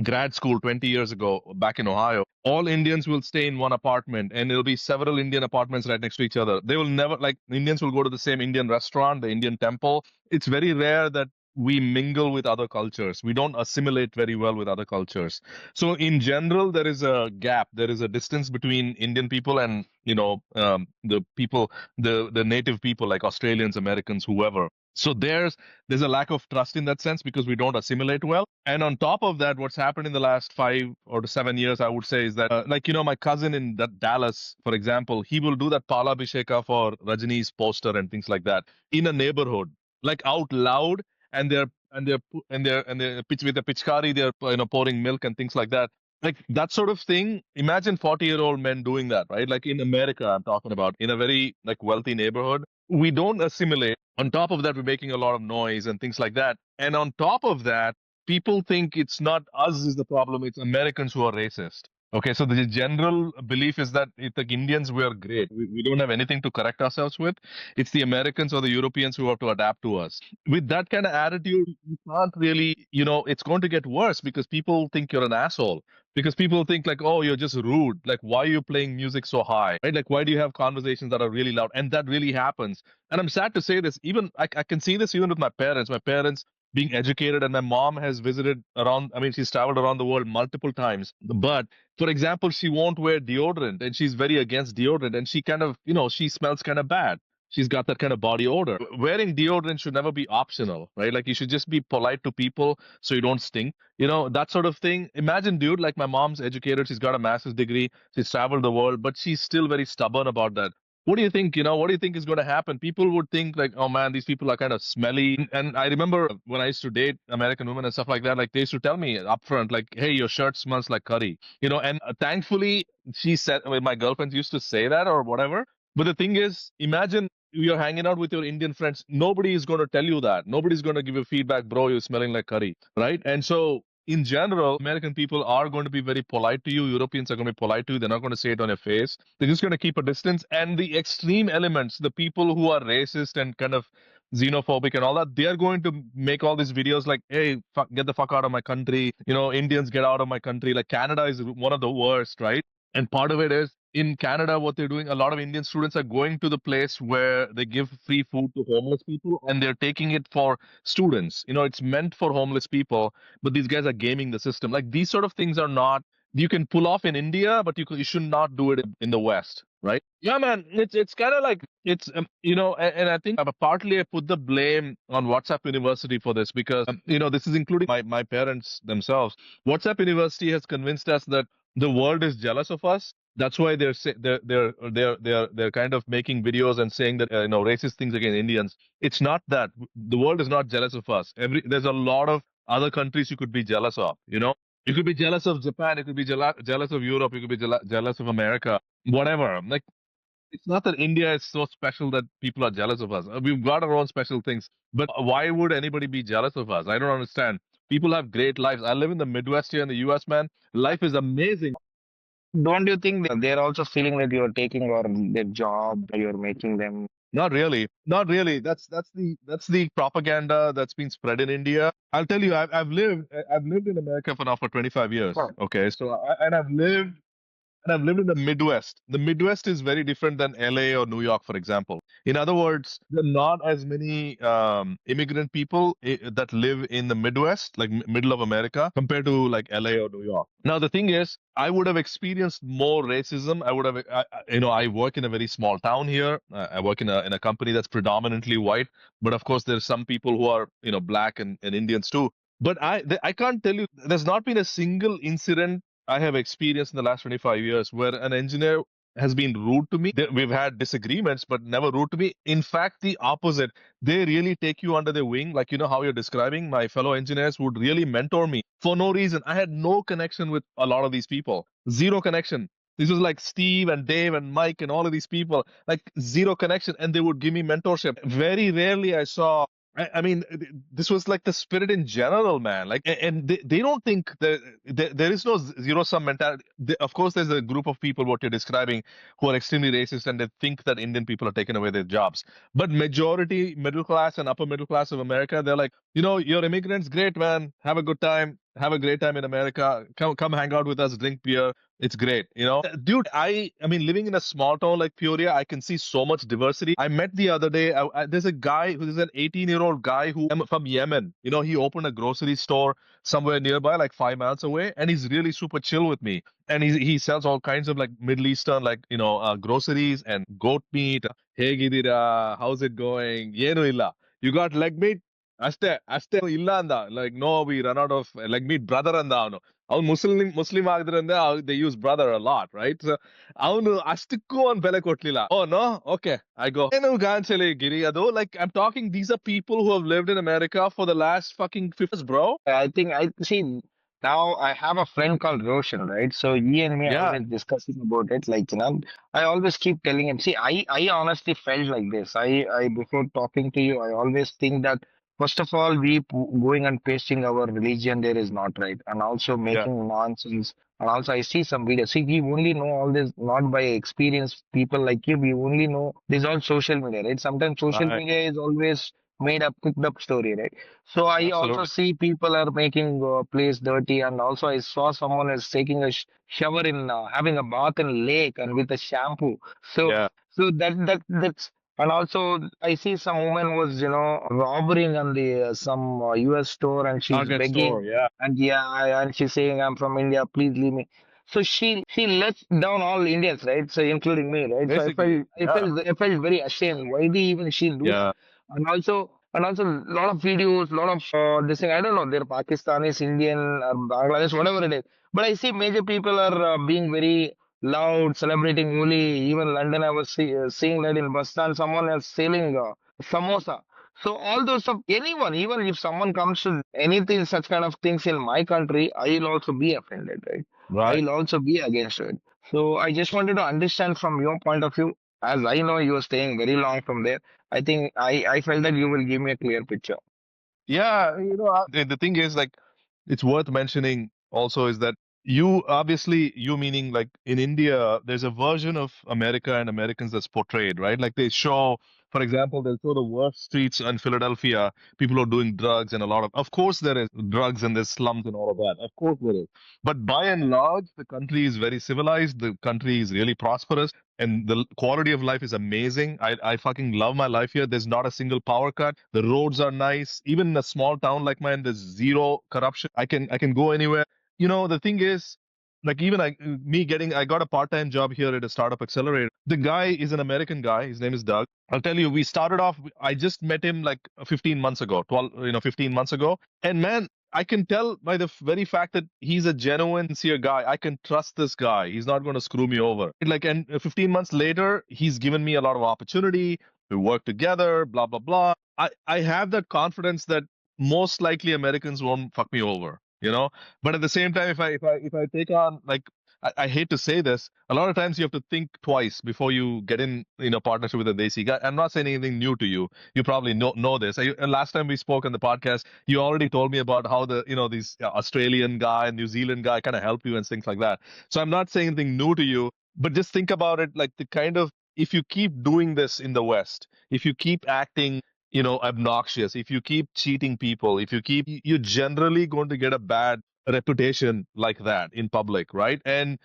grad school 20 years ago back in Ohio, all Indians will stay in one apartment and it'll be several Indian apartments right next to each other. They will never, like, Indians will go to the same Indian restaurant, the Indian temple. It's very rare that we mingle with other cultures. We don't assimilate very well with other cultures. So in general, there is a gap. There is a distance between Indian people and, the people, the native people like Australians, Americans, whoever. So there's a lack of trust in that sense because we don't assimilate well. And on top of that, what's happened in the last 5 or 7 years, I would say, is that, like, my cousin in that Dallas, for example, he will do that Pala Abhisheka for Rajini's poster and things like that in a neighborhood, like out loud, and they're pitch with a pitchkari, they're pouring milk and things like that. Like that sort of thing. Imagine 40-year-old men doing that, right? Like in America, I'm talking about in a very like wealthy neighborhood. We don't assimilate. On top of that, we're making a lot of noise and things like that. And on top of that, people think it's not us is the problem, it's Americans who are racist. Okay, so the general belief is that it's like Indians, we are great. We don't have anything to correct ourselves with. It's the Americans or the Europeans who have to adapt to us. With that kind of attitude, you can't really, it's going to get worse because people think you're an asshole. Because people think like, oh, you're just rude. Like, why are you playing music so high? Right? Like, why do you have conversations that are really loud? And that really happens. And I'm sad to say this, even I can see this even with my parents. My parents, being educated, and my mom has visited around. I mean, she's traveled around the world multiple times. But for example, she won't wear deodorant, and she's very against deodorant, and she kind of, she smells kind of bad. She's got that kind of body odor. Wearing deodorant should never be optional, right? Like you should just be polite to people so you don't stink. That sort of thing. Imagine, dude, like my mom's educated, she's got a master's degree, she's traveled the world, but she's still very stubborn about that. What do you think? What do you think is going to happen? People would think like, oh man, these people are kind of smelly. And I remember when I used to date American women and stuff like that, like they used to tell me upfront, like, hey, your shirt smells like curry. And thankfully she said, I mean, my girlfriends used to say that or whatever. But the thing is, imagine you're hanging out with your Indian friends. Nobody is going to tell you that. Nobody's going to give you feedback, bro, you're smelling like curry, right? And so in general, American people are going to be very polite to you. Europeans are going to be polite to you. They're not going to say it on your face. They're just going to keep a distance. And the extreme elements, the people who are racist and kind of xenophobic and all that, they are going to make all these videos like, hey, get the fuck out of my country. Indians get out of my country. Like Canada is one of the worst, right? And part of it is in Canada, what they're doing, a lot of Indian students are going to the place where they give free food to homeless people and they're taking it for students. It's meant for homeless people, but these guys are gaming the system. Like these sort of things are not, you can pull off in India, but you should not do it in the West, right? Yeah, man. It's kind of like it's and I think partly I put the blame on WhatsApp University for this because this is including my parents themselves. WhatsApp University has convinced us that the world is jealous of us. That's why they're kind of making videos and saying that racist things against Indians. It's not that the world is not jealous of us. There's a lot of other countries you could be jealous of. You could be jealous of Japan. You could be jealous of Europe. You could be jealous of America. Whatever. Like it's not that India is so special that people are jealous of us. We've got our own special things. But why would anybody be jealous of us? I don't understand. People have great lives. I live in the Midwest here in the US, man. Life is amazing. Don't you think they're also feeling that you're taking or their job, you're making them? Not really. Not really. That's the propaganda that's been spread in India. I'll tell you, I've lived in America for now for 25 years. Huh. Okay, so I've lived in the Midwest. The Midwest is very different than LA or New York, for example. In other words, there are not as many immigrant people that live in the Midwest, like middle of America, compared to like LA or New York. Now, the thing is, I would have experienced more racism. I would have, I work in a very small town here. I work in a company that's predominantly white, but of course, there's some people who are, black and Indians too. But I can't tell you, there's not been a single incident I have experienced in the last 25 years where an engineer has been rude to me. We've had disagreements, but never rude to me. In fact, the opposite. They really take you under their wing. Like, how you're describing, my fellow engineers would really mentor me for no reason. I had no connection with a lot of these people, zero connection. This was like Steve and Dave and Mike and all of these people, like zero connection. And they would give me mentorship. Very rarely I saw I mean, this was like the spirit in general, man. Like, and they don't think that there is no zero sum mentality. Of course, there's a group of people what you're describing who are extremely racist and they think that Indian people are taking away their jobs. But majority middle class and upper middle class of America, they're like, you're immigrants, great, man. Have a good time. Have a great time in America. Come hang out with us, drink beer. It's great, dude. I mean, living in a small town like Peoria, I can see so much diversity. I met the other day. There's a guy who's an 18-year-old guy who from Yemen. He opened a grocery store somewhere nearby, like 5 miles away, and he's really super chill with me. And he sells all kinds of like Middle Eastern, like groceries and goat meat. Hey, Gidira, how's it going? Yenu illa. You got leg meat? ಅಷ್ಟೇ ಇಲ್ಲ ಅಂದ like no we run out of leg meat brother ಅಂದ ಅವನು ಅವ್ನು Muslim ಆಗಿದ್ರಿಂದ they use brother a lot right so ಅವನು ಅಷ್ಟಕ್ಕೂ ಅವ್ನು ಬೆಲೆ ಕೊಟ್ಲಿಲ್ಲ oh no okay I go ಏನು ಗಾಂಚಲಿ ಗಿರಿ ಅದು like I'm talking these are people who have lived in America for the last fucking 50 years bro. I think I see now I have a friend called Roshan, right? So he and me are Yeah, always discussing about it. Like, I always keep telling him, see, I honestly felt like this. I before talking to you, I always think that first of all, going and pasting our religion there is not right. And also yeah, making nonsense. And also I see some videos. See, we only know all this not by experience. People like you, we only know this all social media, right? Sometimes social right, media is always made up, cooked up story, right? So I also absolutely, see people are making place dirty, and also I saw someone is taking a shower in having a bath in lake and with a shampoo. So yeah, so that's And also, I see some woman was, robbering on the some US store, and she's Target store, begging, yeah. and and she's saying, "I'm from India, please leave me." So she lets down all Indians, right? So including me, right? So Basically, yeah. I felt very ashamed. Why did even she do that? Yeah. And also, a lot of videos, lot of this thing. I don't know, they're Pakistanis, Indian, or Bangladesh, whatever it is. But I see major people are being very loud, celebrating Holi. Even London, I was seeing that in bus stand, someone is selling samosa. So all those stuff, anyone, even if someone comes to anything, such kind of things in my country, I'll also be offended, right? Right. I'll also be against it. So I just wanted to understand from your point of view, as I know you are staying very long from there. I think I felt that you will give me a clear picture. Yeah, the thing is like it's worth mentioning also is that you obviously you meaning like in India there's a version of America and Americans that's portrayed, right? Like they show, for example, they'll show the worst streets in Philadelphia, people are doing drugs and a lot of course there is drugs and there's slums and all of that. Of course there is. But by and large, the country is very civilized, the country is really prosperous and the quality of life is amazing. I fucking love my life here. There's not a single power cut. The roads are nice. Even in a small town like mine, there's zero corruption. I can go anywhere. The thing is, like even I got a part-time job here at a startup accelerator. The guy is an American guy. His name is Doug. I'll tell you, we started off. I just met him like 15 months ago, 12, 15 months ago. And man, I can tell by the very fact that he's a genuine, sincere guy. I can trust this guy. He's not going to screw me over. Like, and 15 months later, he's given me a lot of opportunity. We work together, blah, blah, blah. I have that confidence that most likely Americans won't fuck me over, But at the same time, if I take on like I hate to say this, a lot of times you have to think twice before you get in, partnership with a Desi guy. I'm not saying anything new to you. You probably know this. Last time we spoke on the podcast, you already told me about how these Australian guy and New Zealand guy kind of help you and things like that. So I'm not saying anything new to you, but just think about it like the kind of if you keep doing this in the West, if you keep acting obnoxious, if you keep cheating people, if you keep, you're generally going to get a bad reputation like that in public, right? And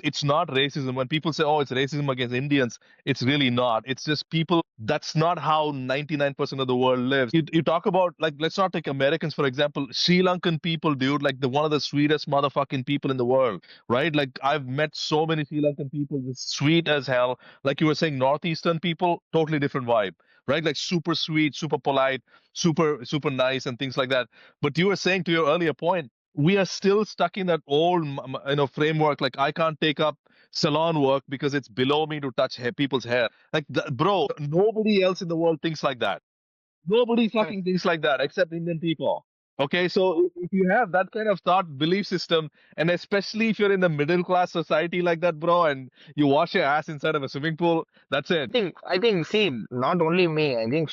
it's not racism. When people say, oh, it's racism against Indians, it's really not. It's just people, that's not how 99% of the world lives. You talk about, like, let's not take Americans, for example, Sri Lankan people, dude, like one of the sweetest motherfucking people in the world, right? Like, I've met so many Sri Lankan people, just sweet as hell. Like you were saying, Northeastern people, totally different vibe, right? Like super sweet, super polite, super nice, and things like that. But you were saying to your earlier point, we are still stuck in that old framework. Like I can't take up salon work because it's below me to touch people's hair. Like bro, nobody else in the world thinks like that. Nobody Correct. fucking thinks like that except Indian people. Okay, so if you have that kind of thought belief system, and especially if you're in the middle class society like that, bro, and you wash your ass inside of a swimming pool, that's it. I think, see, not only me, I think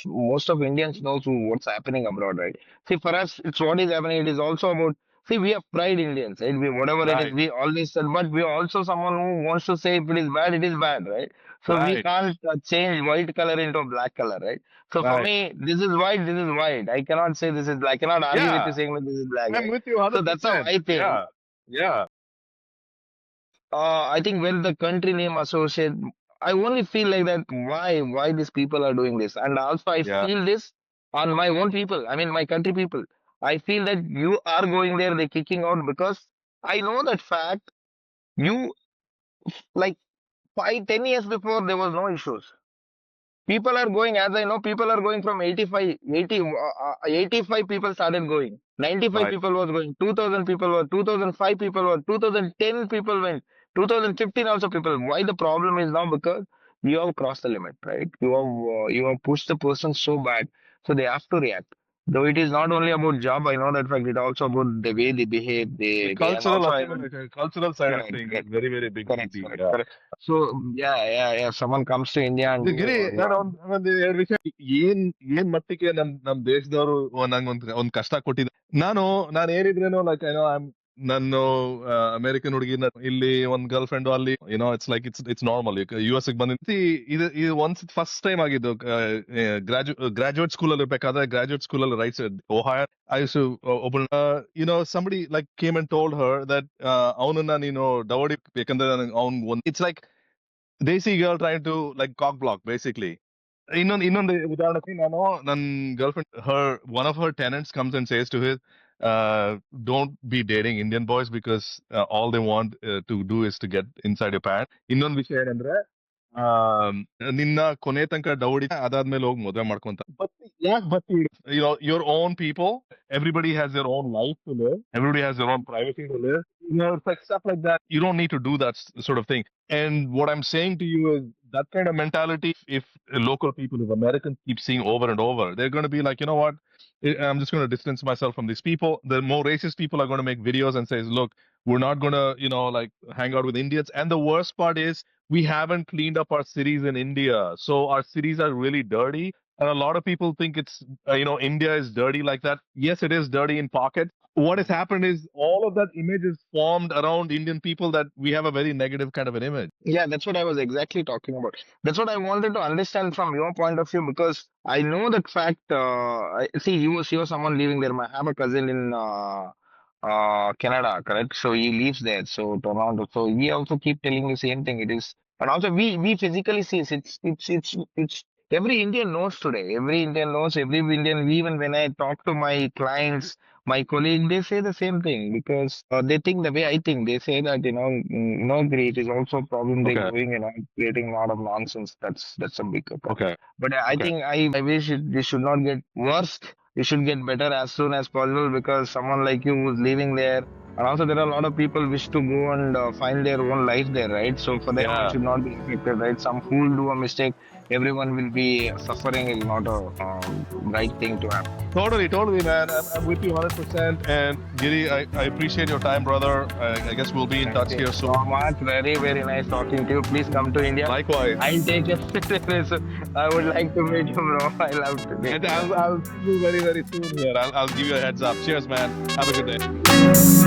most of Indians knows what's happening abroad, right? See, for us, it's what is happening. It is also about, see, we have pride Indians, right? We, whatever it is, Right, we always said, but we are also someone who wants to say if it is bad, right? So we right, can't change white color into black color, right? So for right. me, this is white, this is white. I cannot say this is black. I cannot argue with you Yeah, saying that this is black, I'm right? with you So that's how 100%. I think. Yeah, yeah, I think when the country name associate, I only feel like that. Why these people are doing this? And also, I yeah. feel this on my own people. I mean, my country people. I feel that you are going there, they're kicking out because I know that fact. You like 5, 10 years before there was no issues. People are going, as I know, people are going from 85 people started going. 95 Right. people was going. 2000 people were, 2005 people were, 2010 people went. 2015 also people. Why the problem is now? Because you have crossed the limit, right? You have pushed the person so bad. So they have to react. Though it is not only about job, I know that fact. It also about the way they behave. The And cultural also I assimilation, cultural side of correct, things is correct, very, very big correct, deal. correct, Yeah. correct. So yeah. Someone comes to India and The Giri, ನಾನು ಒಂದು ಎರಡು ವಿಷಯ ಏನ್ ಏನ್ ಮಟ್ಟಿಗೆ ನಮ್ ದೇಶದವರು ನಂಗೆ ಒಂದ್ ಕಷ್ಟ ಕೊಟ್ಟಿದ್ದಾರೆ. ನಾನು ಏನಿದ್ರೇನು ಲೈಕ್ ಏನೋ ನಾನು ಅಮೆರಿಕನ್ ಹುಡುಗಿ ಇಲ್ಲಿ ಒಂದ್ ಗರ್ಲ್ ಫ್ರೆಂಡ್ ಅಲ್ಲಿ ಇಟ್ಸ್ ನಾರ್ಮಲ್ ಯು ಎಸ್ ಬಂದಿ ಇದು ಒನ್ಸ್ ಫಸ್ಟ್ ಟೈಮ್ ಆಗಿದ್ದು ಗ್ರಾಜುಯೇಟ್ ಸ್ಕೂಲ್ ಅಲ್ಲಿ ಇರ್ಬೇಕಾದ್ರೆ ಗ್ರಾಜುಯೇಟ್ ಸ್ಕೂಲ್ ಅಲ್ಲಿ ರೈಟ್ಸ್ ಓಹಾಯ್ ಐ ಯೂಸ್ ಟು ಒಬ್ಬ somebody like came and told her that ಅವನನ್ನ ನೀನು ದವಡಿ ಬೇಕಂದ್ರೆ ಅವ್ನ್ it's like Desi girl trying to like cock block basically. ಇನ್ನೊಂದು ಉದಾಹರಣೆ ನಾನು ನನ್ನ girlfriend one of her tenants comes and says to his don't be dating Indian boys because all they want to do is to get inside your pants. ಇನ್ನೊಂದು ವಿಷಯ ಏನಂದ್ರೆ ಆ, ನಿನ್ನ ಕೊನೆ ತನಕ ದೌಡಿ ಅದಾದ್ಮೇಲೆ ಹೋಗಿ ಮದುವೆ ಮಾಡ್ಕೊಂತ ಬತ್ತಿ ಯಾಕೆ ಬತ್ತಿ your own people, everybody has their own life to live, everybody has their own privacy to live. It's like stuff like that. You don't need to do that sort of thing. And what I'm saying to you is that kind of mentality, if local people, if Americans keep seeing over and over, they're going to be like, you know what? I'm just going to distance myself from these people. The more racist people are going to make videos and say, look, we're not going to, like hang out with Indians. And the worst part is we haven't cleaned up our cities in India. So our cities are really dirty. And a lot of people think it's, India is dirty like that. Yes, it is dirty in pockets. What has happened is all of that image is formed around Indian people that we have a very negative kind of an image. Yeah, that's what I was exactly talking about. That's what I wanted to understand from your point of view because I know that fact. See, you were someone living there. I have a cousin in Canada, correct? So he lives there. So Toronto. So we also keep telling the same thing. It is, and also we physically see it's every Indian knows today. Every Indian knows. Every Indian. Even when I talk to my clients, my colleague, they say the same thing because they think the way I think. They say that no, great is also a problem. They're Okay. going creating a lot of nonsense. That's a big problem. Okay. But I Okay. think I wish this should not get worse. It should get better as soon as possible because someone like you who's living there, and also there are a lot of people wish to go and find their own life there, right? So for them, it Yeah. should not be affected, right? Some fool do a mistake, everyone will be suffering. Is not a right thing to happen. Totally, totally, man. I'm with you 100%. And Giri, I appreciate your time, brother. I guess we'll be in touch Thank you here so soon. much. Very, very nice talking to you. Please come to India. Likewise. I'll take it. So I would like to meet you, bro. I love to meet And you. I'll see you very, very soon here. I'll give you a heads up. Cheers, man. Have a good day.